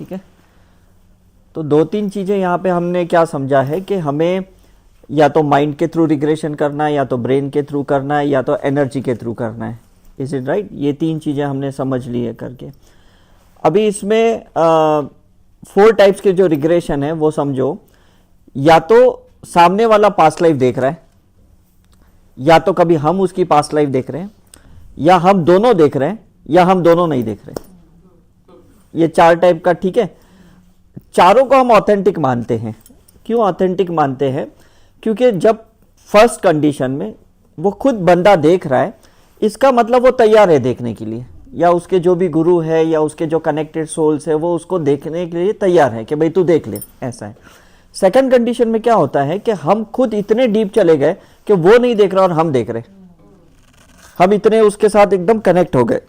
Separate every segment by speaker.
Speaker 1: ठीक है। तो 2-3 चीज़ें यहाँ पे हमने क्या समझा है कि हमें या तो माइंड के थ्रू रिग्रेशन करना है, या तो ब्रेन के थ्रू करना है, या तो एनर्जी के थ्रू करना है। Is it right? ये 3 चीज़ें हमने समझ ली है करके। अभी इसमें 4 टाइप्स के जो रिग्रेशन है वो समझो, या तो सामने वाला पास्ट लाइफ देख रहा है, या तो कभी हम उसकी पास्ट लाइफ देख रहे हैं, या हम दोनों देख रहे हैं, या हम दोनों नहीं देख रहे। ये 4 टाइप का, ठीक है। चारों को हम ऑथेंटिक मानते हैं। क्यों ऑथेंटिक मानते हैं? क्योंकि जब फर्स्ट कंडीशन में वो खुद बंदा देख रहा है, इसका मतलब वो तैयार है देखने के लिए, या उसके जो भी गुरु है या उसके जो कनेक्टेड सोल्स है वो उसको देखने के लिए तैयार है कि भाई तू देख ले, ऐसा है। सेकंड कंडीशन में क्या होता है कि हम खुद इतने डीप चले गए कि वो नहीं देख रहा और हम देख रहे, हम इतने उसके साथ एकदम कनेक्ट हो गए,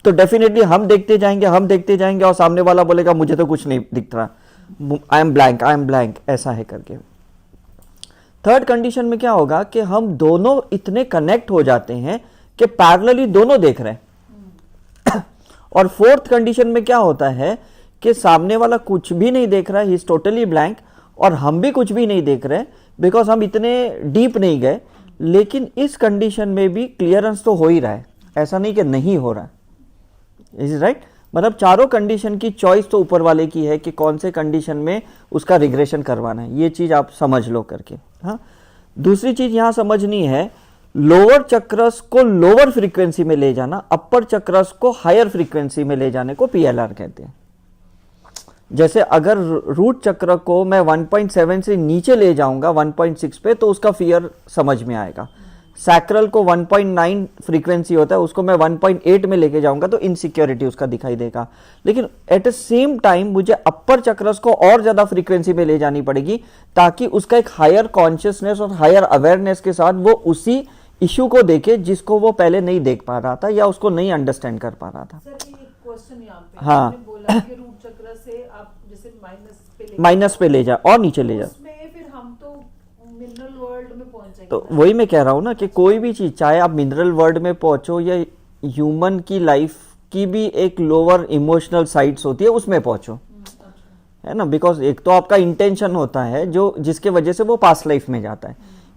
Speaker 1: तो डेफिनेटली हम देखते जाएंगे और सामने वाला बोलेगा मुझे तो कुछ नहीं दिख रहा, आई एम ब्लैंक, ऐसा है करके। थर्ड कंडीशन में क्या होगा कि हम दोनों इतने कनेक्ट हो जाते हैं कि पैरेलली दोनों देख रहे हैं। और फोर्थ कंडीशन में क्या होता है कि सामने वाला कुछ भी नहीं देख रहा है, ही इज टोटली ब्लैंक, और हम भी कुछ भी नहीं देख रहे बिकॉज हम इतने डीप नहीं गए। लेकिन इस कंडीशन में भी क्लियरेंस तो हो ही रहा है, ऐसा नहीं कि नहीं हो रहा है। Is right? मतलब चारों कंडीशन की चॉइस तो ऊपर वाले की है कि कौन से कंडीशन में उसका रिग्रेशन करवाना है। ये चीज आप समझ लो करके। हाँ, दूसरी चीज यहां समझनी है, लोअर चक्रस को लोअर फ्रीक्वेंसी में ले जाना, अपर चक्रस को हायर फ्रीक्वेंसी में ले जाने को PLR कहते हैं। जैसे अगर रूट चक्र को मैं 1.7 से नीचे ले जाऊंगा 1.6 पे, तो उसका फियर समझ में आएगा। सैक्रल को 1.9 फ्रीक्वेंसी होता है, उसको मैं 1.8 में लेके जाऊंगा तो इनसिक्योरिटी उसका दिखाई देगा। लेकिन एट द सेम टाइम मुझे अपर चक्रस को और ज्यादा फ्रीक्वेंसी में ले जानी पड़ेगी, ताकि उसका एक हायर कॉन्शियसनेस और हायर अवेयरनेस के साथ वो उसी इश्यू को देखे जिसको वो पहले नहीं देख पा रहा था या उसको नहीं अंडरस्टैंड कर पा रहा था।
Speaker 2: सर, एक क्वेश्चन यहाँ पे
Speaker 1: हाँ,
Speaker 2: आपने बोला कि रूट चक्र से आप जैसे
Speaker 1: माइनस पे ले जा और नीचे ले जा,
Speaker 2: फिर हम तो मिनरल वर्ल्ड में पहुंचेंगे।
Speaker 1: तो वही मैं कह रहा हूं ना कि कोई भी चीज, चाहे आप मिनरल वर्ल्ड में पहुंचो या ह्यूमन की लाइफ की भी एक लोअर इमोशनल साइड्स होती है उसमें पहुंचो, है ना। बिकॉज एक तो आपका इंटेंशन होता है जो जिसके वजह से वो पास्ट लाइफ में जाता है,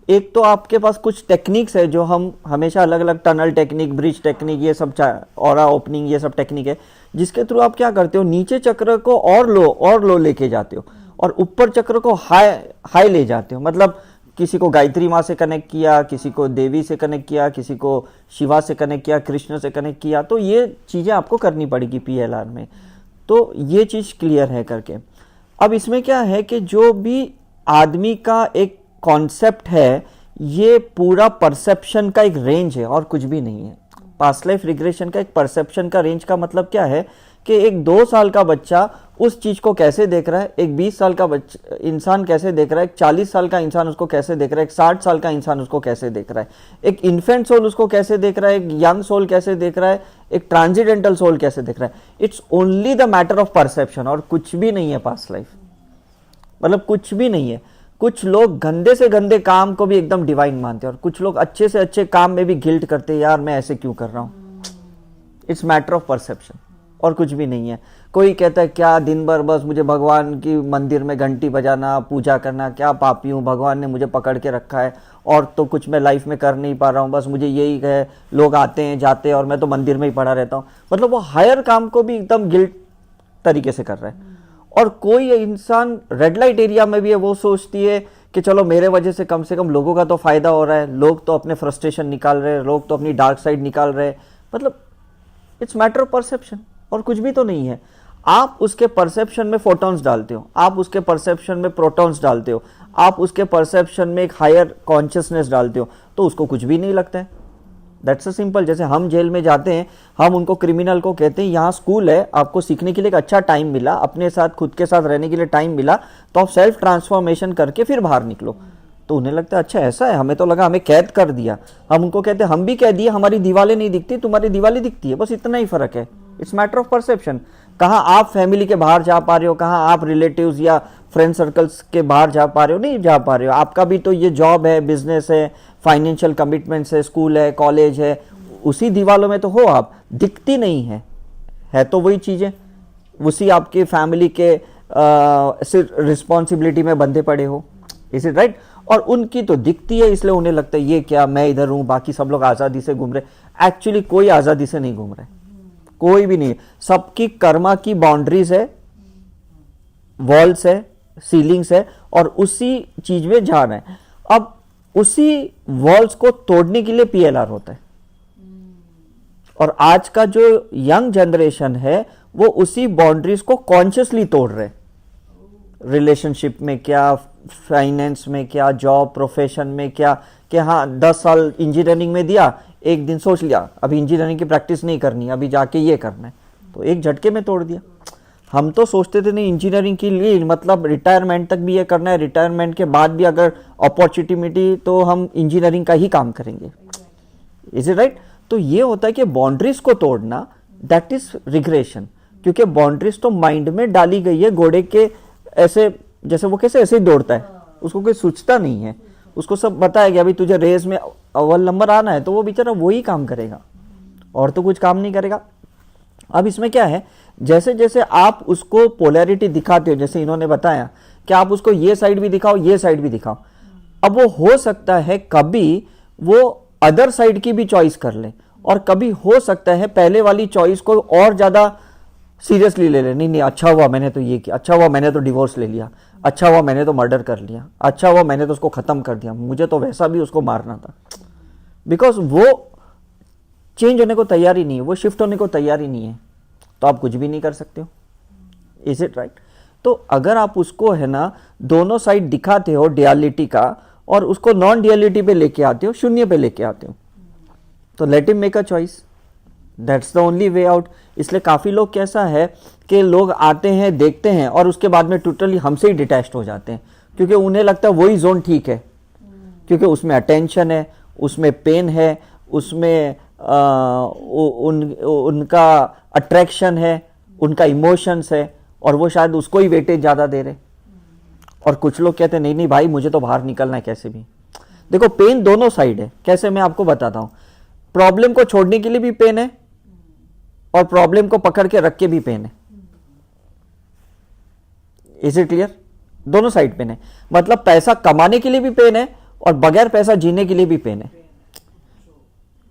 Speaker 1: एक तो आपके पास कुछ टेक्निक्स है जो हम हमेशा अलग अलग, टनल टेक्निक, ब्रिज टेक्निक, ये सब ऑरा ओपनिंग, ये सब टेक्निक है जिसके थ्रू आप क्या करते हो, नीचे चक्र को और लो लेके जाते हो और ऊपर चक्र को हाई ले जाते हो। मतलब किसी को गायत्री माँ से कनेक्ट किया, किसी को देवी से कनेक्ट किया, किसी को शिवा से कनेक्ट किया, कृष्ण से कनेक्ट किया, तो ये चीजें आपको करनी पड़ेगी PLR में। तो ये चीज क्लियर है करके। अब इसमें क्या है कि जो भी आदमी का एक कॉन्सेप्ट है, ये पूरा परसेप्शन का एक रेंज है और कुछ भी नहीं है। पास्ट लाइफ रिग्रेशन का एक परसेप्शन का रेंज का मतलब क्या है कि एक 2 साल का बच्चा उस चीज को कैसे देख रहा है, एक 20 साल का इंसान कैसे देख रहा है, एक 40 साल का इंसान उसको कैसे देख रहा है, एक 60 साल का इंसान उसको कैसे देख रहा है, एक इन्फेंट सोल उसको कैसे देख रहा है, एक यंग सोल कैसे देख रहा है, एक ट्रांजिडेंटल सोल कैसे देख रहा है। It's only the matter of perception, और कुछ भी नहीं है पास्ट लाइफ, मतलब कुछ भी नहीं है। कुछ लोग गंदे से गंदे काम को भी एकदम डिवाइन मानते हैं, और कुछ लोग अच्छे से अच्छे काम में भी गिल्ट करते हैं, यार मैं ऐसे क्यों कर रहा हूं। इट्स मैटर ऑफ परसेप्शन और कुछ भी नहीं है। कोई कहता है क्या दिन भर बस मुझे भगवान की मंदिर में घंटी बजाना, पूजा करना, क्या पापी हूँ, भगवान ने मुझे पकड़ के रखा है और तो कुछ मैं लाइफ में कर नहीं पा रहा हूँ, बस मुझे यही है, लोग आते हैं जाते हैं और मैं तो मंदिर में ही पड़ा रहता हूँ। मतलब वो हायर काम को भी एकदम गिल्ट तरीके से कर रहा है। और कोई इंसान रेड लाइट एरिया में भी है, वो सोचती है कि चलो मेरे वजह से कम लोगों का तो फायदा हो रहा है, लोग तो अपने फ्रस्ट्रेशन निकाल रहे हैं, लोग तो अपनी डार्क साइड निकाल रहे हैं। मतलब इट्स मैटर ऑफ परसेप्शन और कुछ भी तो नहीं है। आप उसके परसेप्शन में फोटॉन्स डालते हो, आप उसके परसेप्शन में प्रोटॉन्स डालते हो, आप उसके परसेप्शन में एक हायर कॉन्शियसनेस डालते हो, तो उसको कुछ भी नहीं लगता है। That's a simple. जैसे हम जेल में जाते हैं, हम उनको क्रिमिनल को कहते हैं यहाँ स्कूल है, आपको सीखने के लिए एक अच्छा टाइम मिला, अपने साथ खुद के साथ रहने के लिए टाइम मिला, तो आप सेल्फ ट्रांसफॉर्मेशन करके फिर बाहर निकलो। तो उन्हें लगता है अच्छा ऐसा है, हमें तो लगा हमें कैद कर दिया। हम उनको कहते हैं हम भी कह दिए, हमारी दीवारें नहीं दिखती, तुम्हारी दीवारें दिखती है, बस इतना ही फर्क है। It's matter of perception. कहाँ आप फैमिली के बाहर जा पा रहे हो, कहाँ आप रिलेटिव्स या फ्रेंड सर्कल्स के बाहर जा पा रहे हो, नहीं जा पा रहे हो। आपका भी तो ये जॉब है, बिजनेस है, फाइनेंशियल कमिटमेंट्स है, स्कूल है, कॉलेज है, उसी दीवारों में तो हो आप, दिखती नहीं है तो वही चीजें। उसी आपके फैमिली के रिस्पॉन्सिबिलिटी में बंधे पड़े हो, इज इट राइट? और उनकी तो दिखती है, इसलिए उन्हें लगता है ये क्या, मैं इधर हूं, बाकी सब लोग आज़ादी से घूम रहे। एक्चुअली कोई आज़ादी से नहीं घूम रहे, कोई भी नहीं है। सबकी कर्मा की बाउंड्रीज है, वॉल्स है, सीलिंग्स है, और उसी चीज में जा रहे हैं। अब उसी वॉल्स को तोड़ने के लिए पीएलआर होता है। और आज का जो यंग जनरेशन है वो उसी बाउंड्रीज को कॉन्शियसली तोड़ रहे हैं। रिलेशनशिप में क्या, फाइनेंस में क्या, जॉब प्रोफेशन में क्या, कि हाँ 10 साल इंजीनियरिंग में दिया, एक दिन सोच लिया अभी इंजीनियरिंग की प्रैक्टिस नहीं करनी, अभी जाके ये करना है, तो एक झटके में तोड़ दिया। हम तो सोचते थे नहीं इंजीनियरिंग के लिए मतलब रिटायरमेंट तक भी ये करना है, रिटायरमेंट के बाद भी अगर अपॉर्चुनिटी मिली तो हम इंजीनियरिंग का ही काम करेंगे, इज इट राइट? तो ये होता है कि बाउंड्रीज को तोड़ना, दैट इज रिग्रेशन। क्योंकि बाउंड्रीज तो माइंड में डाली गई है, घोड़े के ऐसे जैसे वो कैसे ऐसे ही दौड़ता है, उसको कोई सोचता नहीं है, उसको सब बताया गया भाई तुझे रेस में अव्वल नंबर आना है, तो वो बेचारा वही काम करेगा और तो कुछ काम नहीं करेगा। अब इसमें क्या है, जैसे जैसे आप उसको पोलैरिटी दिखाते हो, जैसे इन्होंने बताया कि आप उसको ये साइड भी दिखाओ, ये साइड भी दिखाओ, अब वो हो सकता है कभी वो अदर साइड की भी चॉइस कर ले, और कभी हो सकता है पहले वाली चॉइस को और ज्यादा सीरियसली ले ले। नहीं नहीं, अच्छा हुआ मैंने तो ये किया, अच्छा हुआ मैंने तो डिवोर्स ले लिया, अच्छा हुआ मैंने तो मर्डर कर लिया, अच्छा हुआ मैंने तो उसको खत्म कर दिया, मुझे तो वैसा भी उसको मारना था। बिकॉज वो चेंज होने को तैयार ही नहीं है, वो शिफ्ट होने को तैयार ही नहीं है, तो आप कुछ भी नहीं कर सकते हो, इज इट राइट? तो अगर आप उसको है ना दोनों साइड दिखाते हो डुअलिटी का, और उसको नॉन डुअलिटी पे लेके आते हो, शून्य पे लेके आते हो, तो let him make a choice, that's the only way out. इसलिए काफी लोग कैसा है कि लोग आते हैं, देखते हैं, और उसके बाद में टोटली हमसे ही डिटैच्ड हो जाते हैं, क्योंकि उन्हें लगता है वही जोन ठीक है, क्योंकि उसमें अटेंशन है, उसमें पेन है, उसमें उनका अट्रैक्शन है, उनका इमोशंस है, और वो शायद उसको ही वेटेज ज्यादा दे रहे। और कुछ लोग कहते हैं नहीं नहीं भाई मुझे तो बाहर निकलना है कैसे भी। देखो पेन दोनों साइड है, कैसे मैं आपको बताता हूं। प्रॉब्लम को छोड़ने के लिए भी पेन है, और प्रॉब्लम को पकड़ के रख के भी पेन है। Is it clear? दोनों साइड पेन है। मतलब पैसा कमाने के लिए भी पेन है, और बगैर पैसा जीने के लिए भी पेन है।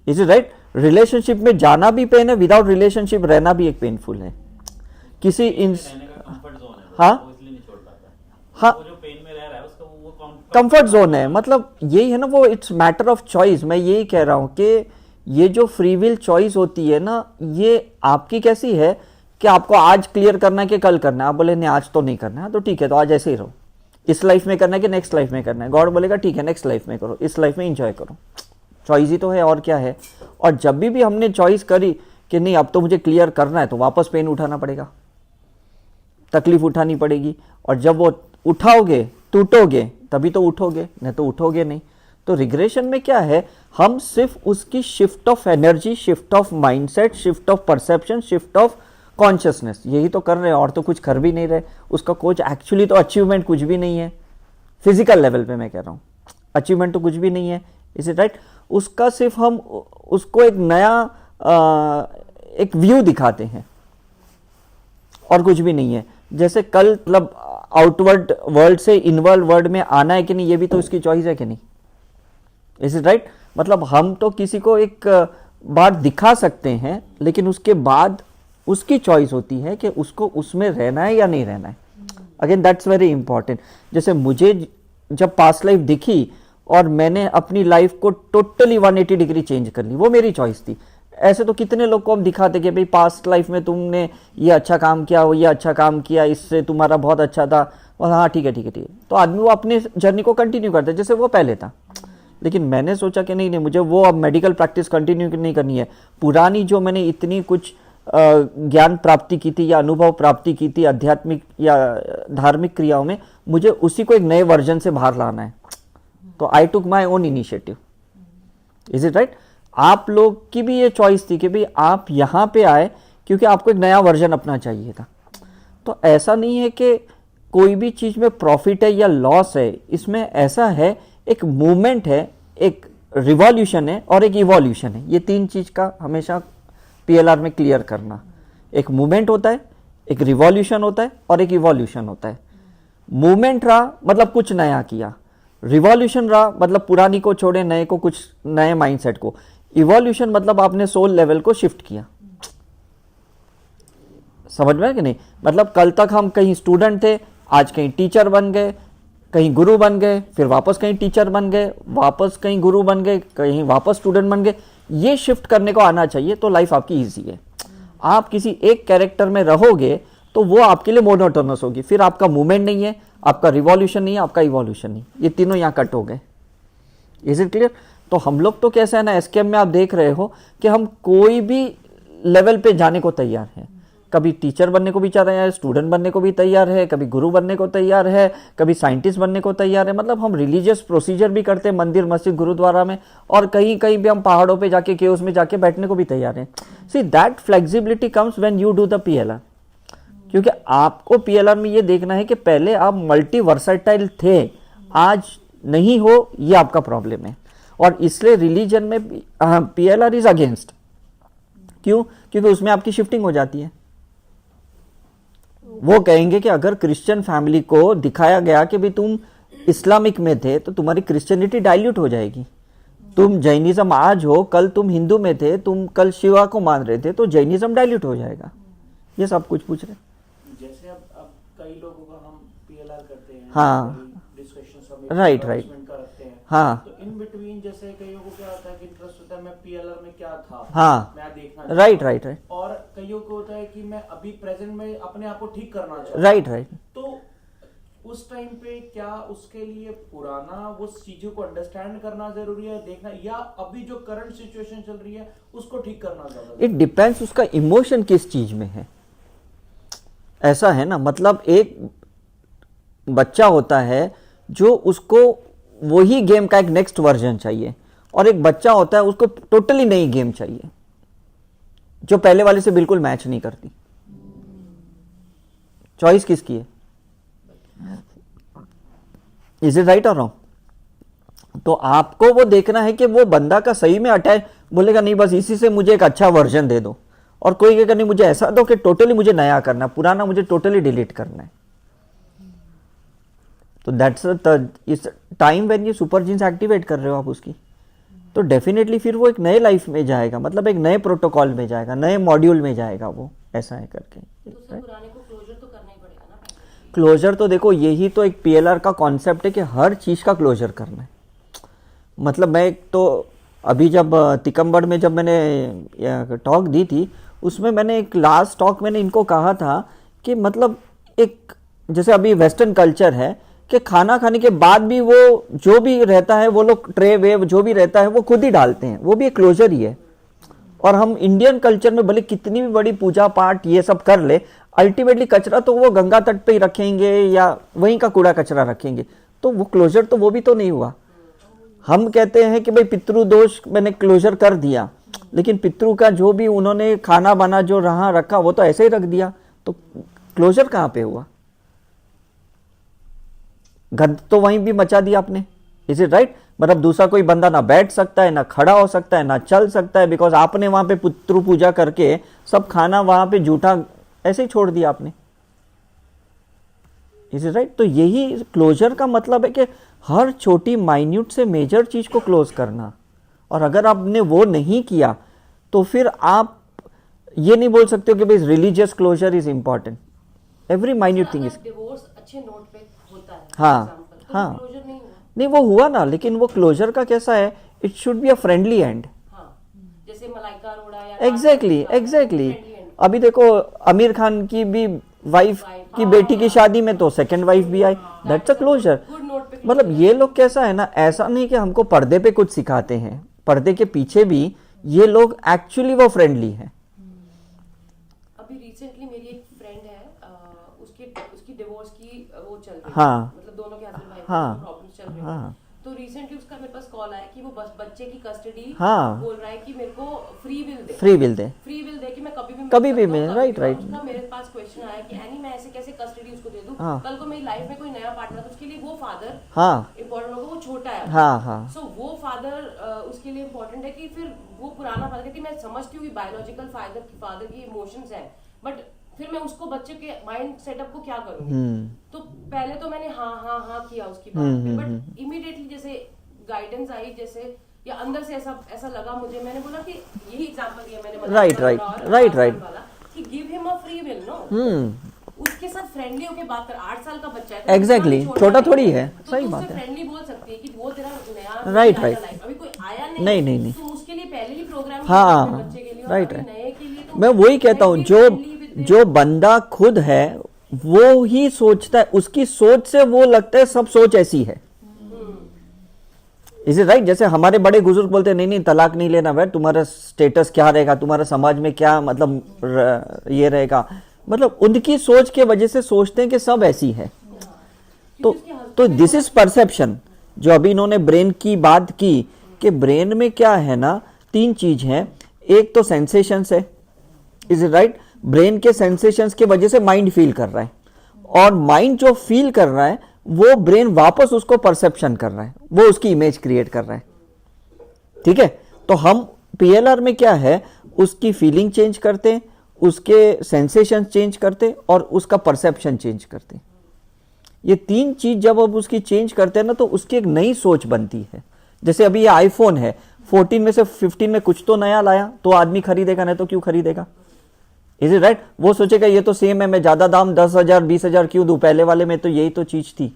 Speaker 1: Is it right? रिलेशनशिप में जाना भी पेन है, विदाउट रिलेशनशिप रहना भी एक पेनफुल है। किसी हाँ हाँ, कंफर्ट जोन है, मतलब यही है ना, वो इट्स मैटर ऑफ चॉइस। मैं यही कह रहा हूं कि ये जो फ्री विल चॉइस होती है ना, ये आपकी कैसी है कि आपको आज क्लियर करना है कि कल करना है। आप बोले नहीं आज तो नहीं करना है, तो ठीक है, तो आज ऐसे ही रहो। इस लाइफ में करना है कि नेक्स्ट लाइफ में करना है, गॉड बोलेगा ठीक है नेक्स्ट लाइफ में करो, इस लाइफ में एंजॉय करो। चॉइस ही तो है, और क्या है। और जब भी हमने चॉइस करी कि नहीं अब तो मुझे क्लियर करना है, तो वापस पेन उठाना पड़ेगा, तकलीफ उठानी पड़ेगी। और जब वो उठाओगे, टूटोगे, तभी तो उठोगे, नहीं तो उठोगे नहीं। तो रिग्रेशन में क्या है, हम सिर्फ उसकी shift of energy, shift of mindset, shift of perception, shift of consciousness, यही तो कर रहे हैं, और तो कुछ कर भी नहीं रहे। उसका कुछ एक्चुअली तो अचीवमेंट कुछ भी नहीं है, फिजिकल लेवल पे मैं कह रहा हूं, अचीवमेंट तो कुछ भी नहीं है। Is it right? उसका सिर्फ हम उसको एक नया एक व्यू दिखाते हैं, और कुछ भी नहीं है। जैसे कल मतलब आउटवर्ड वर्ल्ड से इनवर्ड वर्ल्ड में आना है कि नहीं, ये भी तो उसकी चॉइस है कि नहीं। Is it right? मतलब हम तो किसी को एक बात दिखा सकते हैं, लेकिन उसके बाद उसकी चॉइस होती है कि उसको उसमें रहना है या नहीं रहना है। Again that's very important. जैसे मुझे जब पास्ट लाइफ दिखी और मैंने अपनी लाइफ को टोटली 180 डिग्री चेंज कर ली, वो मेरी चॉइस थी। ऐसे तो कितने लोग को हम दिखाते कि भाई पास्ट लाइफ में तुमने ये अच्छा काम किया, वो ये अच्छा काम किया, इससे तुम्हारा बहुत अच्छा था, और हाँ ठीक है ठीक है ठीक है, तो आदमी वो अपनी जर्नी को कंटिन्यू करता है जैसे वो पहले था। लेकिन मैंने सोचा कि नहीं नहीं, मुझे वो अब मेडिकल प्रैक्टिस कंटिन्यू नहीं करनी है। पुरानी जो मैंने इतनी कुछ ज्ञान प्राप्ति की थी या अनुभव प्राप्ति की थी आध्यात्मिक या धार्मिक क्रियाओं में, मुझे उसी को एक नए वर्जन से बाहर लाना है। तो I took my own initiative. Is it right? आप लोग की भी ये चॉइस थी कि भाई आप यहां पे आए क्योंकि आपको एक नया वर्जन अपना चाहिए था। तो ऐसा नहीं है कि कोई भी चीज में प्रॉफिट है या लॉस है, इसमें ऐसा है एक मूवमेंट है, एक रिवॉल्यूशन है और एक इवोल्यूशन है। ये तीन चीज का हमेशा पीएलआर में क्लियर करना। एक मूवमेंट होता है, एक रिवॉल्यूशन होता है और एक इवोल्यूशन होता है। मूवमेंट रहा मतलब कुछ नया किया, रिवॉल्यूशन रहा मतलब पुरानी को छोड़े नए को, कुछ नए माइंडसेट को, इवोल्यूशन मतलब आपने सोल लेवल को शिफ्ट किया। समझ में है कि नहीं? मतलब कल तक हम कहीं स्टूडेंट थे, आज कहीं टीचर बन गए, कहीं गुरु बन गए, फिर वापस कहीं टीचर बन गए, वापस कहीं गुरु बन गए, कहीं वापस स्टूडेंट बन गए। ये शिफ्ट करने को आना चाहिए तो लाइफ आपकी इजी है। आप किसी एक कैरेक्टर में रहोगे तो वो आपके लिए मोनोटोनस होगी, फिर आपका मूवमेंट नहीं है, आपका रिवॉल्यूशन नहीं है, आपका इवोल्यूशन नहीं, ये तीनों यहाँ कट हो गए। Is it clear? तो हम लोग तो कैसा है ना, एसकेएम में आप देख रहे हो कि हम कोई भी लेवल पे जाने को तैयार हैं। कभी टीचर बनने को भी चाह रहे हैं, स्टूडेंट बनने को भी तैयार है, कभी गुरु बनने को तैयार है, कभी साइंटिस्ट बनने को तैयार है। मतलब हम रिलीजियस प्रोसीजर भी करते हैं मंदिर, मस्जिद, गुरुद्वारा में, और कहीं कहीं भी हम पहाड़ों पे जाके केव्स में जाके बैठने को भी तैयार हैं। See that flexibility comes when you do the PLR. क्योंकि आपको पीएलआर में ये देखना है कि पहले आप मल्टी वर्सेटाइल थे, आज नहीं हो, ये आपका प्रॉब्लम है। और इसलिए रिलीजन में पीएलआर इज अगेंस्ट। क्यों? क्योंकि उसमें आपकी शिफ्टिंग हो जाती है। वो कहेंगे कि अगर क्रिश्चियन फैमिली को दिखाया गया कि भाई तुम इस्लामिक में थे तो तुम्हारी क्रिश्चियनिटी डाइल्यूट हो जाएगी। तुम जैनिज्म आज हो, कल तुम हिंदू में थे, तुम कल शिवा को मान रहे थे, तो जैनिज्म डाइल्यूट हो जाएगा। ये सब कुछ पूछ रहे।
Speaker 3: जैसे अब कई लोगों का हम पीएलआर करते हैं,
Speaker 1: हाँ,
Speaker 3: डिस्कशन
Speaker 1: राइट
Speaker 3: का रखते हैं।
Speaker 1: हाँ,
Speaker 3: तो इन बिटवीन जैसे कईयों को क्या होता है कि इंटरेस्ट होता है मैं पीएलआर में क्या था,
Speaker 1: हाँ,
Speaker 3: मैं देखना
Speaker 1: राइट
Speaker 3: चाहता हूं।
Speaker 1: राइट राइट
Speaker 3: और कईयों को होता है कि मैं अभी प्रेजेंट में अपने आप को ठीक करना चाहता हूं।
Speaker 1: Right right.
Speaker 3: तो उस टाइम पे क्या उसके लिए पुराना वो चीजों को अंडरस्टैंड करना जरूरी है, देखना, या अभी जो करंट सिचुएशन चल रही है उसको ठीक करना जरूरी है?
Speaker 1: इट डिपेंड्स उसका इमोशन किस चीज में है। ऐसा है ना, मतलब एक बच्चा होता है जो उसको वही गेम का एक नेक्स्ट वर्जन चाहिए, और एक बच्चा होता है उसको टोटली नई गेम चाहिए जो पहले वाले से बिल्कुल मैच नहीं करती। चॉइस किसकी है? इज इट राइट और रॉन्ग? तो आपको वो देखना है कि वो बंदा का सही में अटैच बोलेगा नहीं बस इसी से मुझे एक अच्छा वर्जन दे दो, और कोई कहेगा नहीं मुझे ऐसा दो कि टोटली मुझे नया करना, पुराना मुझे टोटली डिलीट करना है। तो दैट्स इस टाइम व्हेन ये सुपर जीन्स एक्टिवेट कर रहे हो आप उसकी, तो डेफिनेटली फिर वो एक नए लाइफ में जाएगा, मतलब एक नए प्रोटोकॉल में जाएगा, नए मॉड्यूल में जाएगा वो, ऐसा है करके।
Speaker 4: तो पुराने को क्लोजर तो करना ही पड़ेगा ना।
Speaker 1: क्लोजर तो देखो यही तो एक पीएलआर का कॉन्सेप्ट है कि हर चीज का क्लोजर करना है। मतलब मैं तो अभी जब तिकम्बड़ में जब मैंने टॉक दी थी, उसमें मैंने एक लास्ट टॉक मैंने इनको कहा था कि मतलब एक जैसे अभी वेस्टर्न कल्चर है कि खाना खाने के बाद भी वो जो भी रहता है वो लोग ट्रे वेव जो भी रहता है वो खुद ही डालते हैं, वो भी एक क्लोजर ही है। और हम इंडियन कल्चर में भले कितनी भी बड़ी पूजा पाठ ये सब कर ले, अल्टीमेटली कचरा तो वो गंगा तट पे ही रखेंगे या वहीं का कूड़ा कचरा रखेंगे, तो वो क्लोजर तो वो भी तो नहीं हुआ। हम कहते हैं कि भाई पितृ दोष मैंने क्लोजर कर दिया, लेकिन पितृ का जो भी उन्होंने खाना बना जो रहा रखा वो तो ऐसे ही रख दिया, तो क्लोजर कहाँ पे हुआ? गंद तो वहीं भी मचा दिया आपने। Is it right? मतलब दूसरा कोई बंदा ना बैठ सकता है, ना खड़ा हो सकता है, ना चल सकता है, बिकॉज आपने वहां पे पितृ पूजा करके सब खाना वहां पे जूठा ऐसे ही छोड़ दिया आपने। Is it right? तो यही क्लोजर का मतलब है कि हर छोटी माइन्यूट से मेजर चीज को क्लोज करना, और अगर आपने वो नहीं किया तो फिर आप ये नहीं बोल सकते हो कि भाई religious closure is important. Every minute thing is.
Speaker 4: Divorce अच्छे नोट पे होता है,
Speaker 1: हाँ,
Speaker 4: example, तो
Speaker 1: हाँ।
Speaker 4: क्लोजर नहीं हुआ।
Speaker 1: नहीं वो हुआ ना, लेकिन वो क्लोजर का कैसा है, it should be a friendly and.
Speaker 4: हाँ, जैसे मलाइका अरोड़ा या
Speaker 1: एग्जैक्टली एग्जैक्टली।
Speaker 4: friendly end।
Speaker 1: अभी देखो आमिर खान की भी वाइफ की बेटी की शादी में तो सेकंड वाइफ भी आई, that's a closure.
Speaker 4: Good note पे
Speaker 1: मतलब ये लोग कैसा है ना, ऐसा नहीं कि हमको पर्दे पे कुछ सिखाते हैं, पर्दे के पीछे भी ये लोग एक्चुअली वो फ्रेंडली हैं।
Speaker 4: अभी रिसेंटली मेरी एक फ्रेंड है, उसकी डिवोर्स की वो चल रही है,
Speaker 1: हाँ।
Speaker 4: मतलब दोनों के हस्बैंड वाइफ
Speaker 1: हाँ।
Speaker 4: की प्रॉब्लम्स चल रही है।
Speaker 1: हाँ।
Speaker 4: तो रिसेंटली उसका मेरे पास कॉल आया कि वो बस बच्चे की कस्टडी
Speaker 1: हाँ।
Speaker 4: बोल रहा है कि मेरे को free will they,
Speaker 1: free will they,
Speaker 4: free will they कि मैं कभी भी
Speaker 1: मिल, राइट राइट।
Speaker 4: उसका मेरे पास क्वेश्चन आया कि एनी मैं ऐसे कैसे कस्टडी उसको दे दूं,
Speaker 1: हाँ।
Speaker 4: कल को मेरी लाइफ में कोई नया पार्टनर तो उसके लिए वो फादर
Speaker 1: हाँ
Speaker 4: इम्पोर्टेंट होगा, वो छोटा है।
Speaker 1: हाँ हाँ
Speaker 4: सो वो फादर उसके लिए इम्पोर्टेंट है कि फिर वो पुराना फादर, कि मैं समझती हूँ कि बायोलॉजिकल फादर की इमोशंस है, बट फिर मैं उसको बच्चे के माइंड सेटअप को क्या करूँ। तो पहले तो मैंने हाँ हाँ हाँ किया उसकी बात पे, बट इमीडिएटली जैसे गाइडेंस आई, जैसे या अंदर से ऐसा लगा मुझे, मैंने बोला कि यही एग्जांपल दिया मैंने,
Speaker 1: राइट
Speaker 4: कि give him a free will, no उसके साथ फ्रेंडली होके बात कर। 8 साल का बच्चा है,
Speaker 1: एग्जैक्टली, छोटा थोड़ी है,
Speaker 4: तो
Speaker 1: सही
Speaker 4: तू
Speaker 1: बात
Speaker 4: उससे
Speaker 1: है।
Speaker 4: फ्रेंडली बोल सकती है कि वो तेरा नया
Speaker 1: राइट
Speaker 4: अभी कोई आया
Speaker 1: नहीं
Speaker 4: तो उसके लिए पहले ही प्रोग्राम
Speaker 1: हाँ,
Speaker 4: बच्चे के लिए,
Speaker 1: राइट
Speaker 4: नए के लिए तो
Speaker 1: मैं वही कहता हूँ, जो बंदा खुद है वो ही सोचता है, उसकी सोच से वो लगता है सब सोच ऐसी है। Is it right? जैसे हमारे बड़े बुजुर्ग बोलते हैं नहीं तलाक नहीं लेना भाई, तुम्हारा स्टेटस क्या रहेगा, तुम्हारा समाज में क्या मतलब ये रहेगा, मतलब उनकी सोच के वजह से सोचते हैं कि सब ऐसी है। तो दिस इज परसेप्शन। जो अभी इन्होंने ब्रेन की बात की कि ब्रेन में क्या है ना, 3 चीज है। एक तो सेंसेशंस है, इज इट राइट? ब्रेन के सेंसेशंस के वजह से माइंड फील कर रहा है, और माइंड जो फील कर रहा है वो ब्रेन वापस उसको परसेप्शन कर रहा है, वो उसकी इमेज क्रिएट कर रहा है। ठीक है, तो हम पीएलआर में क्या है, उसकी फीलिंग चेंज करते हैं, उसके सेंसेशन चेंज करते हैं और उसका परसेप्शन चेंज करते हैं। ये 3 चीज जब अब उसकी चेंज करते हैं ना, तो उसकी एक नई सोच बनती है। जैसे अभी ये आईफोन है, 14 में से 15 में कुछ तो नया लाया तो आदमी खरीदेगा, नहीं तो क्यों खरीदेगा? Is it right? वो सोचेगा ये तो सेम है, मैं ज्यादा दाम 10,000 20,000 क्यों दूं, पहले वाले में तो यही तो चीज थी।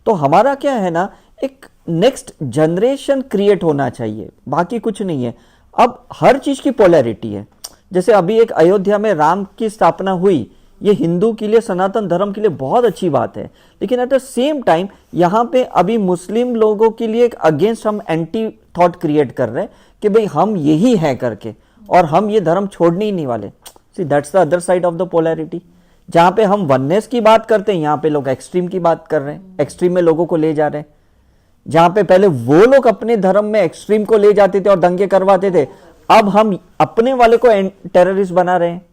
Speaker 1: तो हमारा क्या है ना, एक नेक्स्ट जनरेशन क्रिएट होना चाहिए, बाकी कुछ नहीं है। अब हर चीज की पोलैरिटी है। जैसे अभी एक अयोध्या में राम की स्थापना हुई, ये हिंदू के लिए, सनातन धर्म के लिए बहुत अच्छी बात है, लेकिन एट द सेम टाइम यहाँ पे अभी मुस्लिम लोगों के लिए एक अगेंस्ट हम एंटी थॉट क्रिएट कर रहे हैं कि भाई हम यही है करके, और हम ये धर्म छोड़ने ही नहीं वाले। See that's the other side of the polarity. जहां पे हम वननेस की बात करते हैं, यहाँ पे लोग एक्सट्रीम की बात कर रहे हैं, एक्सट्रीम में लोगों को ले जा रहे हैं। जहां पे पहले वो लोग अपने धर्म में एक्सट्रीम को ले जाते थे और दंगे करवाते थे, अब हम अपने वाले को टेररिस्ट बना रहे हैं।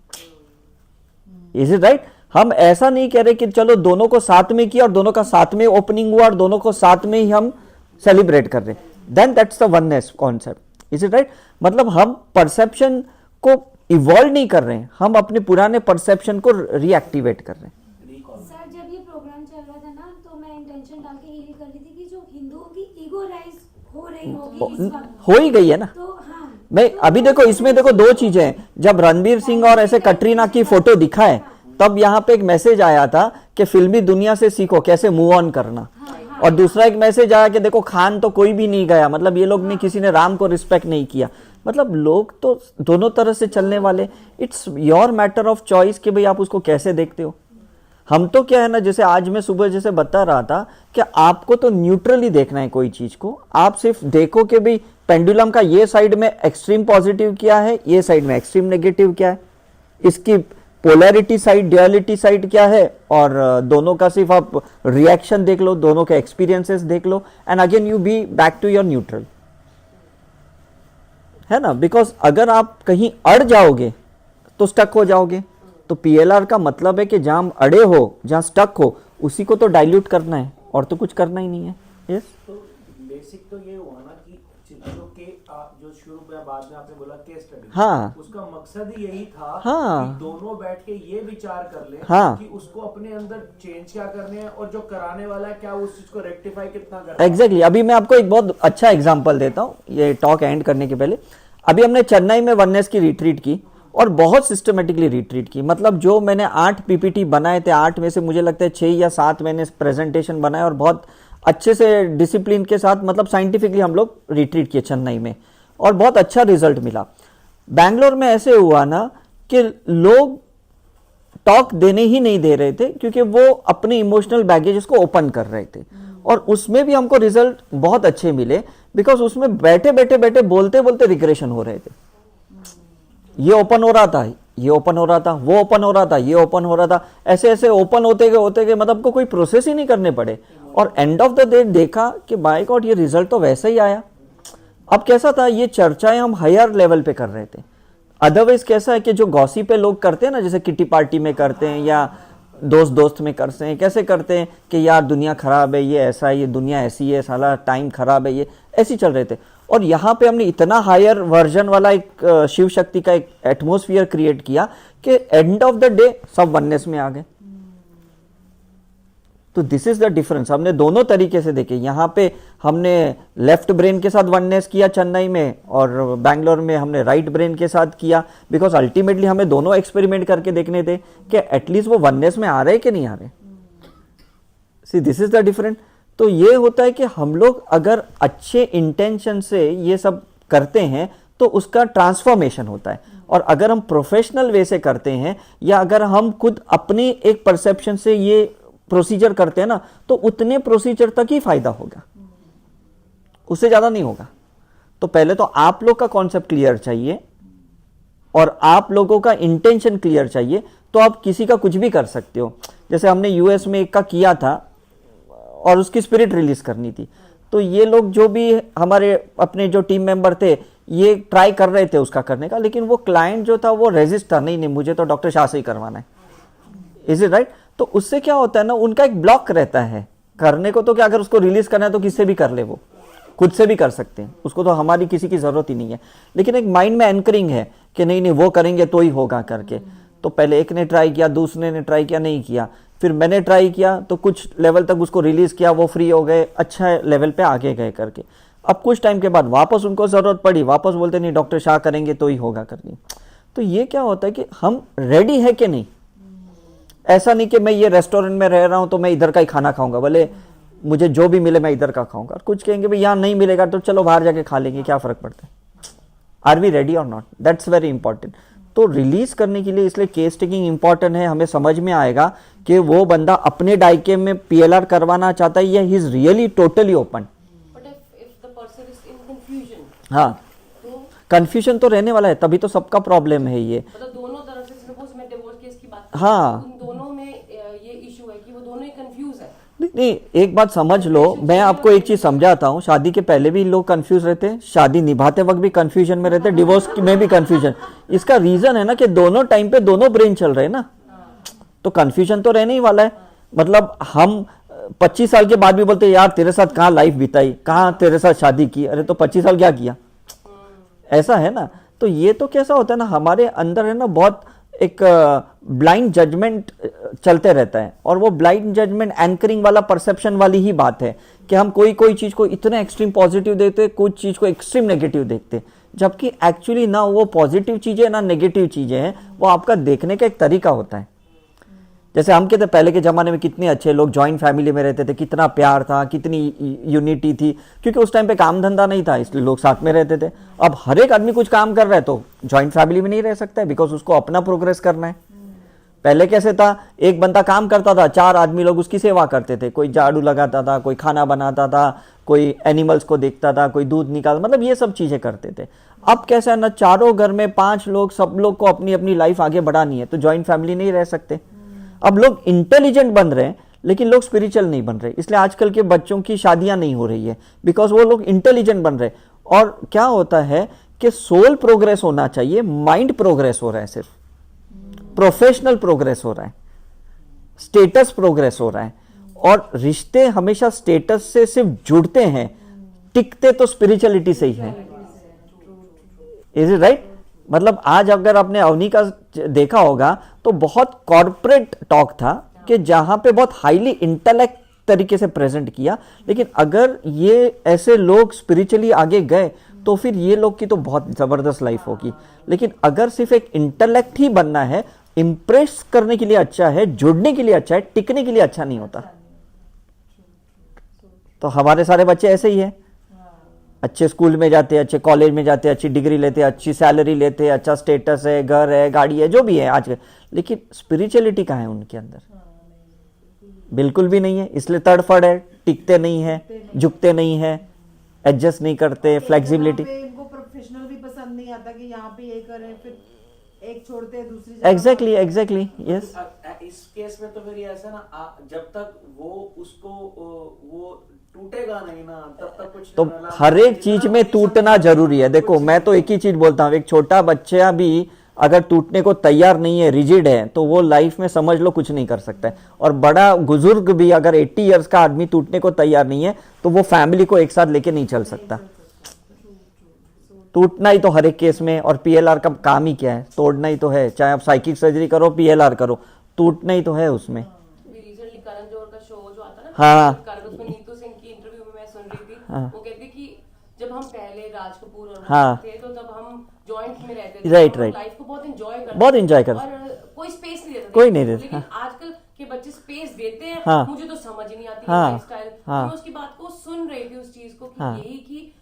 Speaker 1: Is it right? हम ऐसा नहीं कह रहे कि चलो दोनों को साथ में किया और दोनों का साथ में ओपनिंग हुआ और दोनों को साथ में ही हम सेलिब्रेट कर रहे हैं, then that's the oneness concept. Is it right? मतलब हम परसेप्शन को इवॉल्व नहीं कर रहे हैं, हम अपने पुराने परसेप्शन को रिएक्टिवेट कर रहे हैं।
Speaker 5: सर जब ये प्रोग्राम चल रहा था ना, तो मैं इंटेंशन डाल के यही कर रही थी कि जो हिंदुओं की ईगो राइज हो रही होगी इस वक्त,
Speaker 1: हो ही गई है ना।
Speaker 5: तो हाँ,
Speaker 1: मैं अभी देखो, इसमें देखो 2 चीजें हैं। जब रणबीर सिंह और ऐसे कटरीना की फोटो दिखाए, तब यहाँ पे एक मैसेज आया था कि फिल्मी दुनिया से सीखो कैसे मूव ऑन करना, और दूसरा एक मैसेज आया कि देखो खान तो कोई भी नहीं गया, मतलब ये लोग ने किसी ने राम को रिस्पेक्ट नहीं किया। मतलब लोग तो दोनों तरह से चलने वाले। It's your matter of choice कि भाई आप उसको कैसे देखते हो। हम तो क्या है ना, जैसे आज मैं सुबह जैसे बता रहा था कि आपको तो न्यूट्रली देखना है कोई चीज को। आप सिर्फ देखो कि भाई पेंडुलम का ये साइड में एक्सट्रीम पॉजिटिव क्या है, ये साइड में एक्सट्रीम नेगेटिव क्या है, इसकी पोलैरिटी साइड, ड्यूअलिटी साइड क्या है, और दोनों का सिर्फ आप रिएक्शन देख लो, दोनों के एक्सपीरियंसेस देख लो, and again you be back to your neutral, है ना। बिकॉज अगर आप कहीं अड़ जाओगे तो स्टक हो जाओगे। तो पीएलआर का मतलब है कि जहां अड़े हो, जहां स्टक हो, उसी को तो डाइल्यूट करना है, और तो कुछ करना ही नहीं है। यस,
Speaker 3: तो बेसिक तो ये हुआ ना कि जो शुरू में बाद में आपने बोला केस स्टडी,
Speaker 1: हाँ,
Speaker 3: उसका मकसद ही यही था
Speaker 1: हाँ,
Speaker 3: कि दोनों बैठ के ये विचार कर ले
Speaker 1: हाँ,
Speaker 3: कि उसको अपने अंदर चेंज क्या करने हैं, और जो कराने वाला है क्या उस चीज को रेक्टिफाई कितना करना है।
Speaker 1: एग्जैक्टली। अभी मैं आपको एक बहुत अच्छा एग्जांपल देता हूँ, ये टॉक एंड करने के पहले। अभी हमने चेन्नई में वननेस की रिट्रीट की, और बहुत सिस्टमेटिकली रिट्रीट की। मतलब जो मैंने 8 पीपीटी बनाए थे, 8 में से मुझे लगता है 6 या 7 मैंने प्रेजेंटेशन बनाए, और बहुत अच्छे से डिसिप्लिन के साथ, मतलब साइंटिफिकली हम लोग रिट्रीट किए चेन्नई में, और बहुत अच्छा रिजल्ट मिला। बैंगलोर में ऐसे हुआ ना कि लोग टॉक देने ही नहीं दे रहे थे, क्योंकि वो अपने इमोशनल बैगेजेस को ओपन कर रहे थे, और उसमें भी हमको रिजल्ट बहुत अच्छे मिले, बिकॉज उसमें बैठे बैठे बोलते बोलते रिग्रेशन हो रहे थे। ये ओपन हो रहा था, ये ओपन हो रहा था, वो ओपन हो रहा था, ये ओपन हो रहा था, ऐसे ऐसे ओपन होते गए मतलब को कोई प्रोसेस ही नहीं करने पड़े, और एंड ऑफ द डे देखा कि बाय गॉड ये रिजल्ट तो वैसा ही आया। अब कैसा था, ये चर्चाएं हम हायर लेवल पे कर रहे थे। अदरवाइज कैसा है कि जो गॉसिप पे लोग करते हैं ना, जैसे किटी पार्टी में करते हैं या दोस्त में करते हैं, कैसे करते हैं कि यार दुनिया खराब है, ये ऐसा है, ये दुनिया ऐसी है, साला टाइम खराब है, ये ऐसी चल रहे थे। और यहाँ पे हमने इतना हायर वर्जन वाला एक शिव शक्ति का एक एटमोस्फियर क्रिएट किया कि एंड ऑफ द डे सब वननेस में आ गए। तो दिस इज द डिफरेंस। हमने दोनों तरीके से देखे। यहाँ पे हमने लेफ्ट ब्रेन के साथ वननेस किया चेन्नई में, और बैंगलोर में हमने राइट ब्रेन के साथ किया, बिकॉज अल्टीमेटली हमें दोनों एक्सपेरिमेंट करके देखने थे कि एटलीस्ट वो वननेस में आ रहे कि नहीं आ रहे। See this is the different. तो ये होता है कि हम लोग अगर अच्छे इंटेंशन से ये सब करते हैं तो उसका ट्रांसफॉर्मेशन होता है, और अगर हम प्रोफेशनल वे से करते हैं या अगर हम खुद अपनी एक परसेप्शन से ये प्रोसीजर करते हैं ना, तो उतने प्रोसीजर तक ही फायदा होगा, उससे ज्यादा नहीं होगा। तो पहले तो आप लोग का कॉन्सेप्ट क्लियर चाहिए और आप लोगों का इंटेंशन क्लियर चाहिए, तो आप किसी का कुछ भी कर सकते हो। जैसे हमने यूएस में एक का किया था और उसकी स्पिरिट रिलीज करनी थी, तो ये लोग जो भी हमारे अपने जो टीम मेंबर थे ये ट्राई कर रहे थे उसका करने का, लेकिन वो क्लाइंट जो था वो रेजिस्ट था, नहीं मुझे तो डॉक्टर शाह से ही करवाना है। Is it right? तो उससे क्या होता है ना, उनका एक ब्लॉक रहता है करने को। तो क्या अगर उसको रिलीज करना है तो किससे भी कर ले, वो खुद से भी कर सकते हैं, उसको तो हमारी किसी की जरूरत ही नहीं है। लेकिन एक माइंड में एंकरिंग है कि नहीं वो करेंगे तो ही होगा करके। तो पहले एक ने ट्राई किया, दूसरे ने ट्राई किया, नहीं किया, फिर मैंने ट्राई किया, तो कुछ लेवल तक उसको रिलीज किया, वो फ्री हो गए, अच्छा लेवल पे आगे गए करके। अब कुछ टाइम के बाद वापस उनको जरूरत पड़ी, वापस बोलते नहीं डॉक्टर शाह करेंगे तो ही होगा करके। तो ये क्या होता है कि हम रेडी है कि नहीं। ऐसा नहीं कि मैं ये रेस्टोरेंट में रह रहा हूं तो मैं इधर का ही खाना खाऊंगा, भले मुझे जो भी मिले मैं इधर का खाऊंगा। कुछ कहेंगे भाई यहाँ नहीं मिलेगा तो चलो बाहर जाके खा लेंगे, क्या फर्क पड़ता है। आर वी रेडी और नॉट, दैट्स वेरी इंपॉर्टेंट। तो रिलीज करने के लिए इसलिए केस टेकिंग इंपॉर्टेंट है। हमें समझ में आएगा कि वो बंदा अपने डाइके में पीएलआर करवाना चाहता है या he is really totally open.
Speaker 4: But if the person is in confusion,
Speaker 1: हाँ,
Speaker 4: तो
Speaker 1: कंफ्यूजन तो रहने वाला है, तभी तो सबका प्रॉब्लम है ये।
Speaker 4: मतलब दोनों तरफ से, सपोज मैं डिवोर्स केस की बात
Speaker 1: हाँ।
Speaker 4: उन दोनों में ये इशू है कि वो दोनों ही कंफ्यूज है।
Speaker 1: नहीं, एक बात समझ लो, मैं आपको एक चीज समझाता हूँ। शादी के पहले भी लोग कंफ्यूज रहते हैं, शादी निभाते वक्त भी कंफ्यूजन में रहते हैं, डिवोर्स में भी कंफ्यूजन। इसका रीजन है ना कि दोनों टाइम पे दोनों ब्रेन चल रहे हैं ना, तो कंफ्यूजन तो रहने ही वाला है। मतलब हम 25 साल के बाद भी बोलते हैं यार तेरे साथ कहाँ लाइफ बिताई, कहाँ तेरे साथ शादी की, अरे तो 25 साल क्या किया, ऐसा है ना। तो ये तो कैसा होता है ना, हमारे अंदर है ना बहुत एक ब्लाइंड जजमेंट चलते रहता है, और वो ब्लाइंड जजमेंट एंकरिंग वाला परसेप्शन वाली ही बात है कि हम कोई चीज को इतना एक्सट्रीम पॉजिटिव देखते, कुछ चीज को एक्सट्रीम नेगेटिव देखते, जबकि एक्चुअली ना वो पॉजिटिव चीजें ना नेगेटिव चीजें हैं, वो आपका देखने का एक तरीका होता है। जैसे हम कहते पहले के जमाने में कितने अच्छे लोग जॉइंट फैमिली में रहते थे, कितना प्यार था, कितनी यूनिटी थी, क्योंकि उस टाइम पे काम धंधा नहीं था, इसलिए लोग साथ में रहते थे। अब हर एक आदमी कुछ काम कर रहा है तो जॉइंट फैमिली में नहीं रह सकता है, बिकॉज उसको अपना प्रोग्रेस करना है। पहले कैसे था, एक बंदा काम करता था, 4 आदमी लोग उसकी सेवा करते थे, कोई झाड़ू लगाता था, कोई खाना बनाता था, कोई एनिमल्स को देखता था, कोई दूध निकालता, मतलब ये सब चीजें करते थे। अब कैसा है ना, चारों घर में 5 लोग, सब लोग को अपनी अपनी लाइफ आगे बढ़ानी है, तो जॉइंट फैमिली नहीं रह सकते। अब लोग इंटेलिजेंट बन रहे हैं लेकिन लोग स्पिरिचुअल नहीं बन रहे, इसलिए आजकल के बच्चों की शादियां नहीं हो रही है, बिकॉज वो लोग इंटेलिजेंट बन रहे। और क्या होता है कि सोल प्रोग्रेस होना चाहिए, माइंड प्रोग्रेस हो रहा है, सिर्फ प्रोफेशनल प्रोग्रेस हो रहा है, स्टेटस प्रोग्रेस हो रहा है। और रिश्ते हमेशा स्टेटस से सिर्फ जुड़ते हैं, टिकते तो स्पिरिचुअलिटी से ही है। Is it right? मतलब आज अगर आपने अवनी का देखा होगा तो बहुत कॉर्पोरेट टॉक था कि जहां पे बहुत हाईली इंटेलेक्ट तरीके से प्रेजेंट किया, लेकिन अगर ये ऐसे लोग स्पिरिचुअली आगे गए तो फिर ये लोग की तो बहुत जबरदस्त लाइफ होगी। लेकिन अगर सिर्फ एक इंटेलेक्ट ही बनना है, इंप्रेस करने के लिए अच्छा है, जुड़ने के लिए अच्छा है, टिकने के लिए अच्छा नहीं होता। तो हमारे सारे बच्चे ऐसे ही हैं, अच्छे स्कूल में जाते हैं, अच्छे कॉलेज में जाते हैं, अच्छी डिग्री लेते हैं, अच्छी सैलरी लेते हैं, अच्छा स्टेटस है, घर है, गाड़ी है, जो भी है आज, लेकिन स्पिरिचुअलिटी कहाँ है उनके अंदर? बिल्कुल भी नहीं है। इसलिए तड़फड़ है, टिकते नहीं है, झुकते नहीं है, एडजस्ट नहीं करते, फ्लेक्सिबिलिटी।
Speaker 2: इनको प्रोफेशनल भी पसंद नहीं आता कि यहाँ पे ये करें, फिर एक छोड़ते हैं दूसरी
Speaker 1: एग्जैक्टली यस।
Speaker 3: इस केस में तो फिर ये ऐसा ना, जब तक वो उसको वो टूटेगा नहीं ना, तब तक कुछ
Speaker 1: तो हर एक चीज में टूटना जरूरी है। देखो मैं तो एक ही चीज बोलता हूँ, एक छोटा बच्चा भी अगर टूटने को तैयार नहीं है, रिजिड है, तो वो लाइफ में समझ लो कुछ नहीं कर सकता है। और बड़ा बुजुर्ग भी अगर 80 इयर्स का आदमी टूटने को तैयार नहीं है तो वो फैमिली को एक साथ लेके नहीं चल सकता। टूटना ही तो हर एक केस में, और पीएलआर का काम ही क्या है, तोड़ना ही तो है, चाहे आप साइकिक सर्जरी करो पीएलआर करो, टूटना ही तो है उसमें।
Speaker 4: रिसेंटली करण जौहर का शो जो आता है ना,
Speaker 1: हाँ।
Speaker 4: करण, उसमें नीतू सिंह की इंटरव्यू में मैं सुन रही थी,
Speaker 1: हाँ।
Speaker 4: वो कहती कि जब हम पहले राज कपूर और
Speaker 1: हाँ।
Speaker 4: थे तो तब हम जॉइंट में रहते थे,
Speaker 1: Right,
Speaker 4: हम
Speaker 1: right.
Speaker 4: लाइफ को बहुत एंजॉय करते
Speaker 1: बहुत enjoy करते।
Speaker 4: और कोई स्पेस नहीं देता था
Speaker 1: कोई नहीं देता,
Speaker 4: लेकिन आजकल के बच्चे स्पेस देते हैं,
Speaker 1: हाँ।
Speaker 4: मुझे तो समझ ही नहीं आती
Speaker 1: हाँ।
Speaker 4: लाइफस्टाइल।
Speaker 1: हाँ।
Speaker 4: मैं उसकी बात को सुन रही थी, उस चीज को कि
Speaker 1: हाँ।
Speaker 4: यही